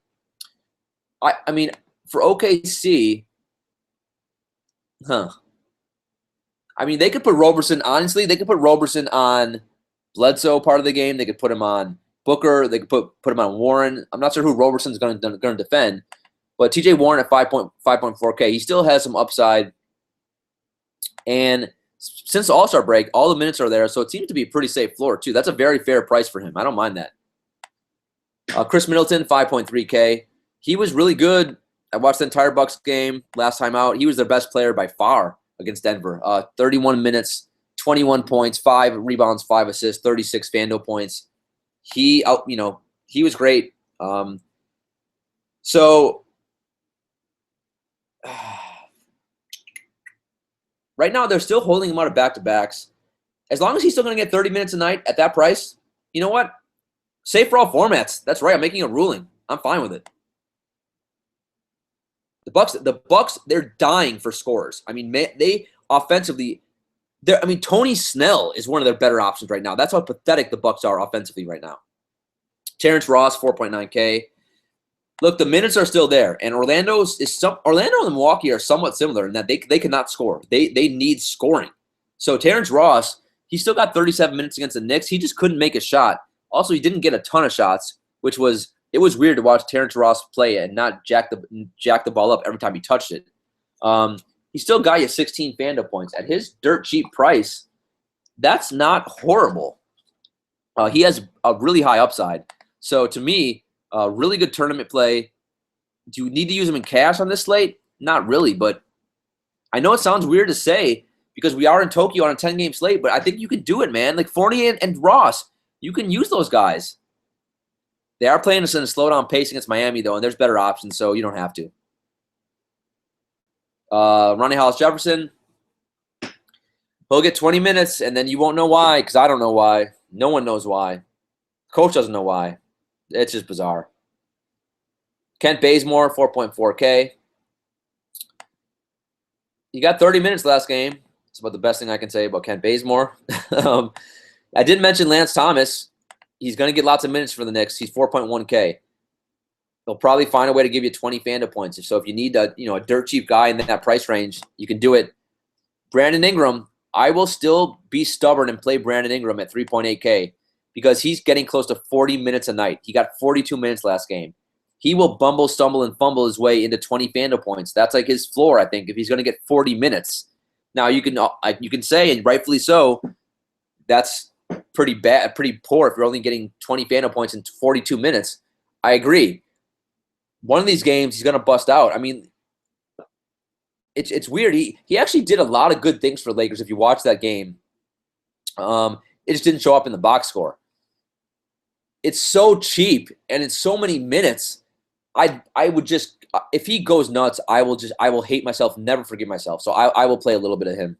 I mean, for OKC, I mean, they could put Roberson, honestly, they could put Roberson on Bledsoe part of the game. They could put him on Booker. They could put him on Warren. I'm not sure who Roberson's going to defend. But TJ Warren at 5.4K, he still has some upside. And since the All-Star break, all the minutes are there, so it seems to be a pretty safe floor, too. That's a very fair price for him. I don't mind that. Chris Middleton, 5.3K. He was really good. I watched the entire Bucks game last time out. He was their best player by far against Denver. 31 minutes, 21 points, 5 rebounds, 5 assists, 36 FanDuel points. He was great. Right now, they're still holding him out of back-to-backs. As long as he's still going to get 30 minutes a night at that price, you know what? Safe for all formats. That's right. I'm making a ruling. I'm fine with it. The Bucks, they're dying for scorers. I mean, they offensively, Tony Snell is one of their better options right now. That's how pathetic the Bucks are offensively right now. Terrence Ross, 4.9K. Look, the minutes are still there, and Orlando and Milwaukee are somewhat similar in that they cannot score. They need scoring. So Terrence Ross, he still got 37 minutes against the Knicks. He just couldn't make a shot. Also, he didn't get a ton of shots, it was weird to watch Terrence Ross play and not jack the ball up every time he touched it. He still got you 16 FanDuel points at his dirt cheap price. That's not horrible. He has a really high upside. So to me, really good tournament play. Do you need to use him in cash on this slate? Not really, but I know it sounds weird to say, because we are in Tokyo on a 10-game slate, but I think you can do it, man. Like Fournier and Ross, you can use those guys. They are playing us in a slow-down pace against Miami, though, and there's better options, so you don't have to. Ronnie Hollis-Jefferson, he'll get 20 minutes, and then you won't know why, because I don't know why. No one knows why. Coach doesn't know why. It's just bizarre. Kent Bazemore, 4.4K. He got 30 minutes last game. It's about the best thing I can say about Kent Bazemore. I did mention Lance Thomas. He's going to get lots of minutes for the Knicks. He's 4.1K. They'll probably find a way to give you 20 Fanda points. So if you need a dirt cheap guy in that price range, you can do it. Brandon Ingram, I will still be stubborn and play Brandon Ingram at 3.8K because he's getting close to 40 minutes a night. He got 42 minutes last game. He will bumble, stumble, and fumble his way into 20 Fanda points. That's like his floor, I think, if he's going to get 40 minutes. Now, you can say, and rightfully so, that's pretty bad, pretty poor if you're only getting 20 Fanda points in 42 minutes. I agree. One of these games, he's going to bust out. I mean, it's weird. He actually did a lot of good things for Lakers if you watch that game. It just didn't show up in the box score. It's so cheap, and it's so many minutes. I would just, if he goes nuts, I will hate myself, never forgive myself. So I will play a little bit of him.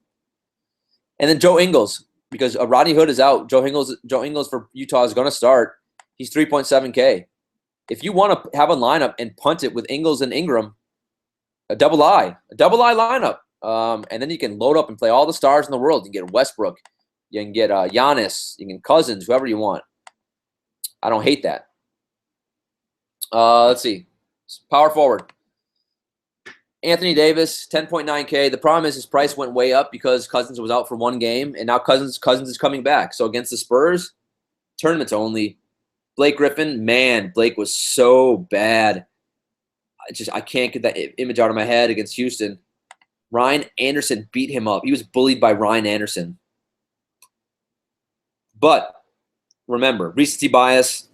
And then Joe Ingles, because Rodney Hood is out. Joe Ingles for Utah is going to start. He's 3.7K. If you want to have a lineup and punt it with Ingles and Ingram, a double I lineup. And then you can load up and play all the stars in the world. You can get Westbrook. You can get Giannis. You can Cousins, whoever you want. I don't hate that. Let's see. Power forward. Anthony Davis, 10.9K. The problem is his price went way up because Cousins was out for one game, and now Cousins is coming back. So against the Spurs, tournaments only. Blake Griffin, man, Blake was so bad. I can't get that image out of my head against Houston. Ryan Anderson beat him up. He was bullied by Ryan Anderson. But remember, recency bias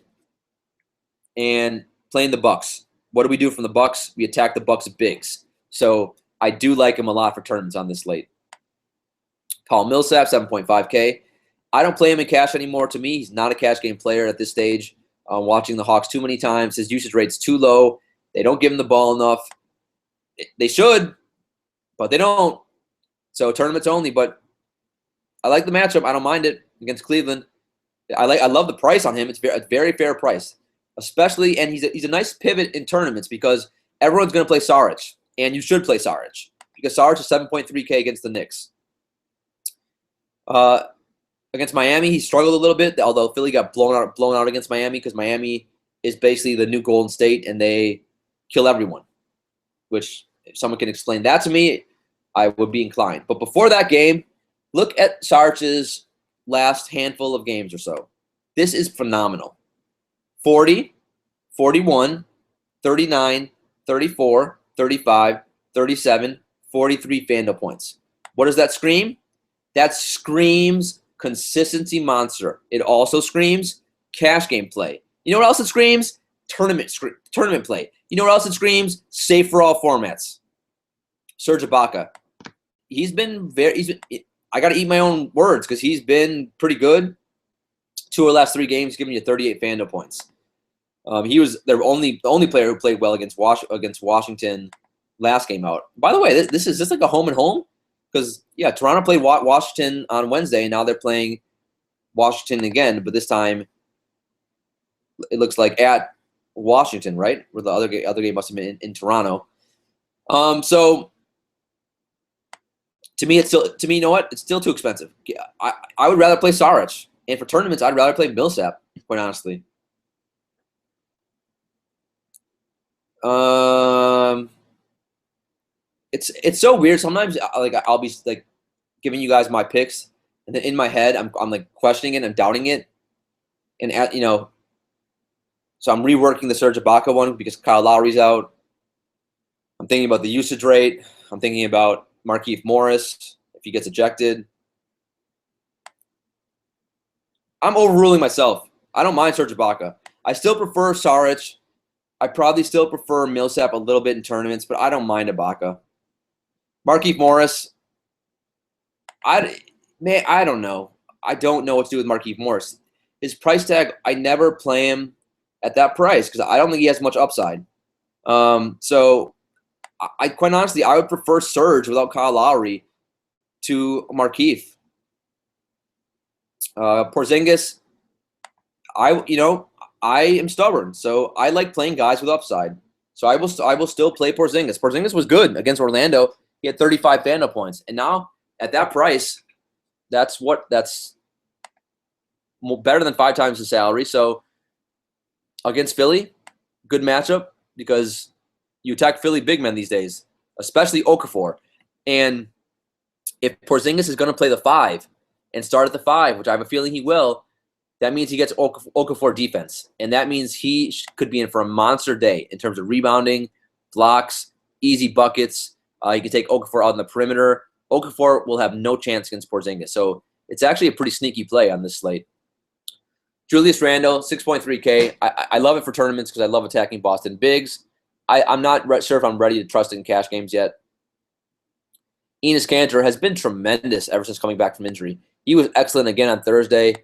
and playing the Bucks. What do we do from the Bucks? We attack the Bucks bigs. So I do like him a lot for tournaments on this slate. Paul Millsap, 7.5K. I don't play him in cash anymore. To me, he's not a cash game player at this stage. Watching the Hawks too many times. His usage rate's too low. They don't give him the ball enough. They should, but they don't. So tournaments only, but I like the matchup. I don't mind it against Cleveland. I love the price on him. It's a very fair price. Especially, and he's a nice pivot in tournaments because everyone's going to play Saric, and you should play Saric because Saric is 7.3K against the Knicks. Against Miami, he struggled a little bit, although Philly got blown out against Miami because Miami is basically the new Golden State, and they kill everyone, which if someone can explain that to me, I would be inclined. But before that game, look at Saric's last handful of games or so. This is phenomenal. 40, 41, 39, 34, 35, 37, 43 Fanda points. What does that scream? That screams consistency monster. It also screams cash game play. You know what else it screams? Tournament play. You know what else it screams? Safe for all formats. Serge Ibaka. I got to eat my own words because he's been pretty good. 2 of the last 3 games, giving you 38 Fanda points. He was the only player who played well against Washington last game out. By the way, is this like a home and home? Because yeah, Toronto played Washington on Wednesday, and now they're playing Washington again, but this time it looks like at Washington, right? Where the other game must have been in Toronto. So to me, you know what? It's still too expensive. I would rather play Saric, and for tournaments, I'd rather play Millsap. Quite honestly. It's so weird. Sometimes I'll be like giving you guys my picks, and then in my head I'm like questioning it and doubting it, and so I'm reworking the Serge Ibaka one because Kyle Lowry's out. I'm thinking about the usage rate. I'm thinking about Markieff Morris if he gets ejected. I'm overruling myself. I don't mind Serge Ibaka. I still prefer Saric. I probably still prefer Millsap a little bit in tournaments, but I don't mind Ibaka. Markieff Morris, I don't know. I don't know what to do with Markieff Morris. His price tag, I never play him at that price because I don't think he has much upside. So I quite honestly, I would prefer Surge without Kyle Lowry to Markieff. Porzingis, I am stubborn, so I like playing guys with upside. So I will still play Porzingis. Porzingis was good against Orlando. He had 35 FanDuel points, and now at that price, that's better than 5 times the salary. So against Philly, good matchup because you attack Philly big men these days, especially Okafor. And if Porzingis is going to play the 5 and start at the 5, which I have a feeling he will, that means he gets Okafor defense. And that means he could be in for a monster day in terms of rebounding, blocks, easy buckets. You can take Okafor out on the perimeter. Okafor will have no chance against Porzingis. So it's actually a pretty sneaky play on this slate. Julius Randle, 6.3K. I love it for tournaments because I love attacking Boston bigs. I'm not sure if I'm ready to trust it in cash games yet. Enes Kanter has been tremendous ever since coming back from injury. He was excellent again on Thursday.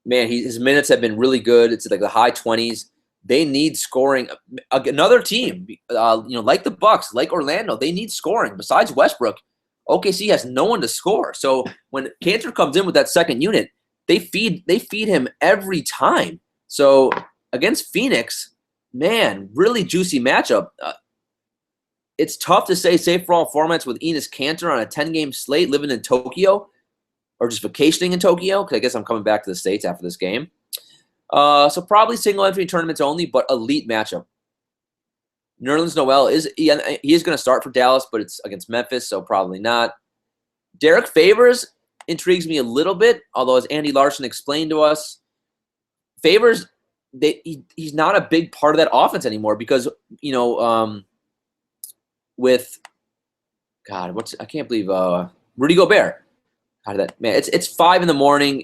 Man, his minutes have been really good. It's like the high 20s. They need scoring. Another team, like the Bucks, like Orlando, they need scoring. Besides Westbrook, OKC has no one to score. So when Kanter comes in with that second unit, they feed him every time. So against Phoenix, man, really juicy matchup. It's tough to say safe for all formats with Enes Kanter on a 10-game slate living in Tokyo or just vacationing in Tokyo, because I guess I'm coming back to the States after this game. So probably single entry tournaments only, but elite matchup. Nerlens Noel is going to start for Dallas, but it's against Memphis, so probably not. Derek Favors intrigues me a little bit, although as Andy Larson explained to us, Favors, he's not a big part of that offense anymore because, with I can't believe Rudy Gobert. It's 5 a.m.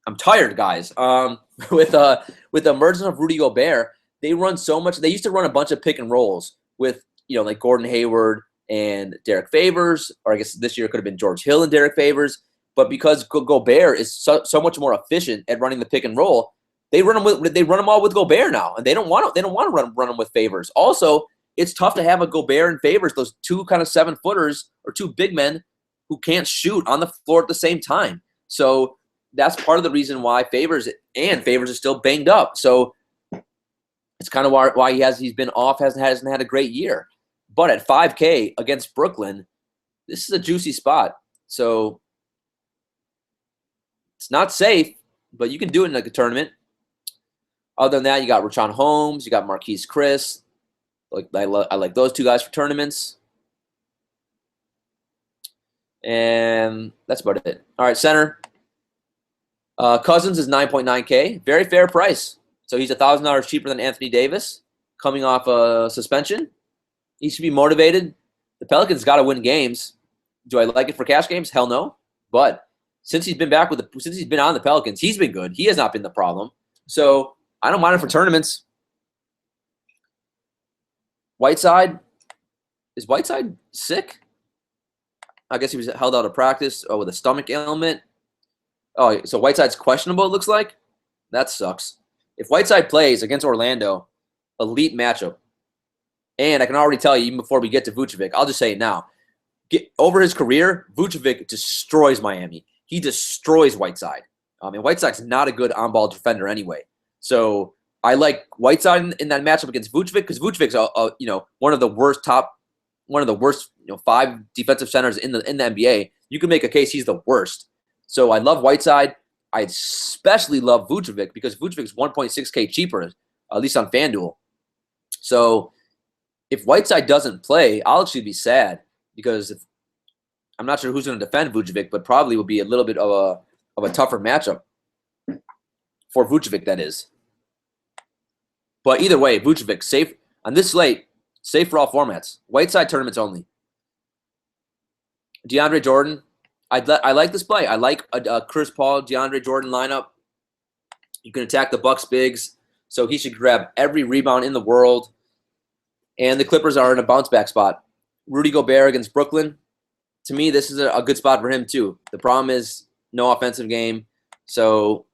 I'm tired, guys. With the emergence of Rudy Gobert, they run so much. They used to run a bunch of pick and rolls with like Gordon Hayward and Derek Favors, or I guess this year it could have been George Hill and Derek Favors. But because Gobert is so much more efficient at running the pick and roll, they run them all with Gobert now, and they don't want to run them with Favors. Also, it's tough to have a Gobert and Favors, those two kind of 7-footers or two big men who can't shoot on the floor at the same time. So that's part of the reason why Favors is still banged up. So it's kind of why he's been off, hasn't had a great year. But at 5K against Brooklyn, this is a juicy spot. So it's not safe, but you can do it in like a tournament. Other than that, you got Richaun Holmes, you got Marquise Chris. I like those two guys for tournaments. And that's about it. All right, center. Cousins is 9.9K. Very fair price. So he's $1,000 cheaper than Anthony Davis coming off a suspension. He should be motivated. The Pelicans got to win games. Do I like it for cash games? Hell no. But since he's been on the Pelicans, he's been good. He has not been the problem. So I don't mind it for tournaments. Whiteside. Is Whiteside sick? I guess he was held out of practice with a stomach ailment. Oh, so Whiteside's questionable, it looks like? That sucks. If Whiteside plays against Orlando, elite matchup. And I can already tell you, even before we get to Vucevic, I'll just say it now. Over his career, Vucevic destroys Miami. He destroys Whiteside. And Whiteside's not a good on-ball defender anyway. So I like Whiteside in that matchup against Vucevic because Vucevic's one of the worst 5 defensive centers in the NBA. You can make a case he's the worst. So I love Whiteside. I especially love Vucevic because Vucevic's 1.6K cheaper, at least on FanDuel. So if Whiteside doesn't play, I'll actually be sad because I'm not sure who's going to defend Vucevic, but probably will be a little bit of a tougher matchup for Vucevic, that is. But either way, Vucevic, safe on this slate, safe for all formats. Whiteside tournaments only. DeAndre Jordan, I like this play. I like a Chris Paul, DeAndre Jordan lineup. You can attack the Bucks bigs, so he should grab every rebound in the world. And the Clippers are in a bounce-back spot. Rudy Gobert against Brooklyn, to me, this is a good spot for him too. The problem is no offensive game. So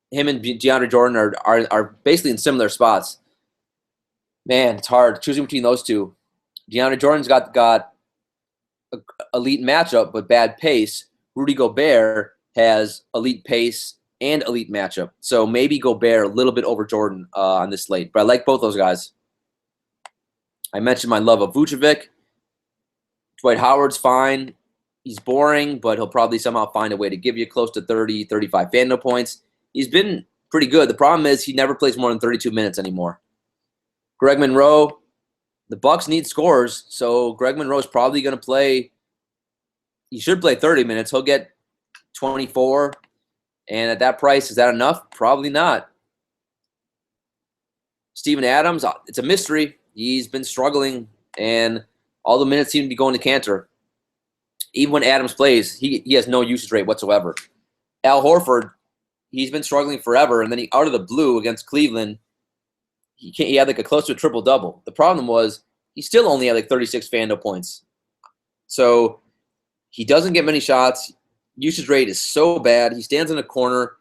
him and DeAndre Jordan are basically in similar spots. Man, it's hard choosing between those two. DeAndre Jordan's got a elite matchup but bad pace. Rudy Gobert has elite pace and elite matchup. So maybe Gobert a little bit over Jordan on this slate. But I like both those guys. I mentioned my love of Vucevic. Dwight Howard's fine. He's boring, but he'll probably somehow find a way to give you close to 30, 35 FanDuel points. He's been pretty good. The problem is he never plays more than 32 minutes anymore. Greg Monroe, the Bucks need scores, so Greg Monroe's probably going to play. He should play 30 minutes. He'll get 24, and at that price, is that enough? Probably not. Steven Adams, it's a mystery. He's been struggling, and all the minutes seem to be going to Cantor. Even when Adams plays, he has no usage rate whatsoever. Al Horford, he's been struggling forever, and then he out of the blue against Cleveland, he had like a close to a triple-double. The problem was he still only had like 36 FanDuel points. So he doesn't get many shots. Usage rate is so bad. He stands in a corner.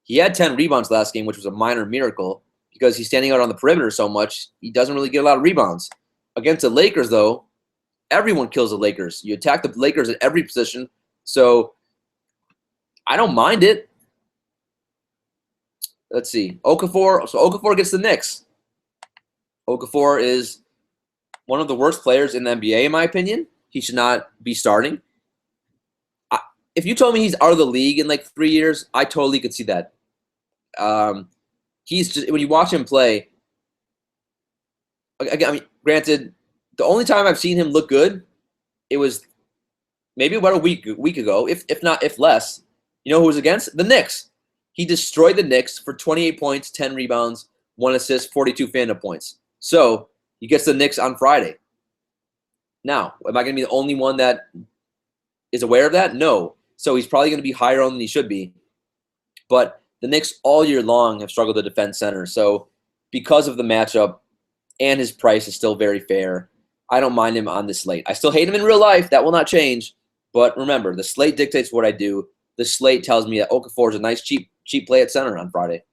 He had 10 rebounds last game, which was a minor miracle because he's standing out on the perimeter so much. He doesn't really get a lot of rebounds. Against the Lakers, though, everyone kills the Lakers. You attack the Lakers at every position. So I don't mind it. Let's see. Okafor. So Okafor gets the Knicks. Okafor is one of the worst players in the NBA, in my opinion. He should not be starting. If you told me he's out of the league in like 3 years, I totally could see that. He's just, when you watch him play, again, I mean, granted, the only time I've seen him look good, it was maybe about a week ago, if less. You know who was against? The Knicks. He destroyed the Knicks for 28 points, 10 rebounds, 1 assist, 42 FanDuel points. So he gets the Knicks on Friday. Now, am I going to be the only one that is aware of that? No. So he's probably going to be higher on than he should be. But the Knicks all year long have struggled to defend center. So because of the matchup and his price is still very fair, I don't mind him on this slate. I still hate him in real life. That will not change. But remember, the slate dictates what I do. The slate tells me that Okafor is a nice, cheap play at center on Friday.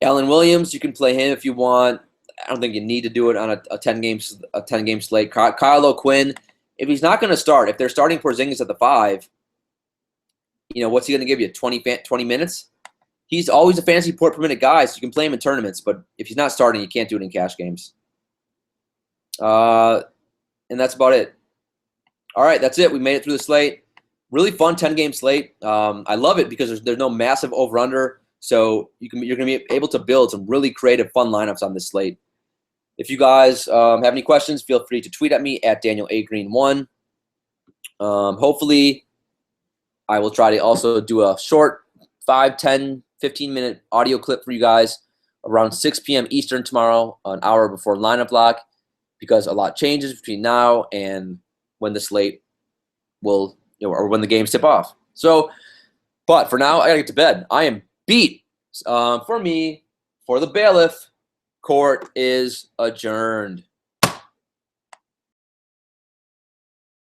Allen Williams, you can play him if you want. I don't think you need to do it on a 10-game slate. Kyle O'Quinn, if he's not going to start, if they're starting Porzingis at the 5, you know, what's he going to give you, 20 minutes? He's always a fantasy point per minute guy, so you can play him in tournaments. But if he's not starting, you can't do it in cash games. And that's about it. All right, that's it. We made it through the slate. Really fun 10-game slate. I love it because there's no massive over-under. So you're going to be able to build some really creative, fun lineups on this slate. If you guys have any questions, feel free to tweet at me at DanielAGreen1. Hopefully, I will try to also do a short 5, 10, 15-minute audio clip for you guys around 6 p.m. Eastern tomorrow, an hour before lineup lock, because a lot changes between now and when the slate will, or when the games tip off. So, but for now, I got to get to bed. I am beat. For me, for the bailiff, court is adjourned.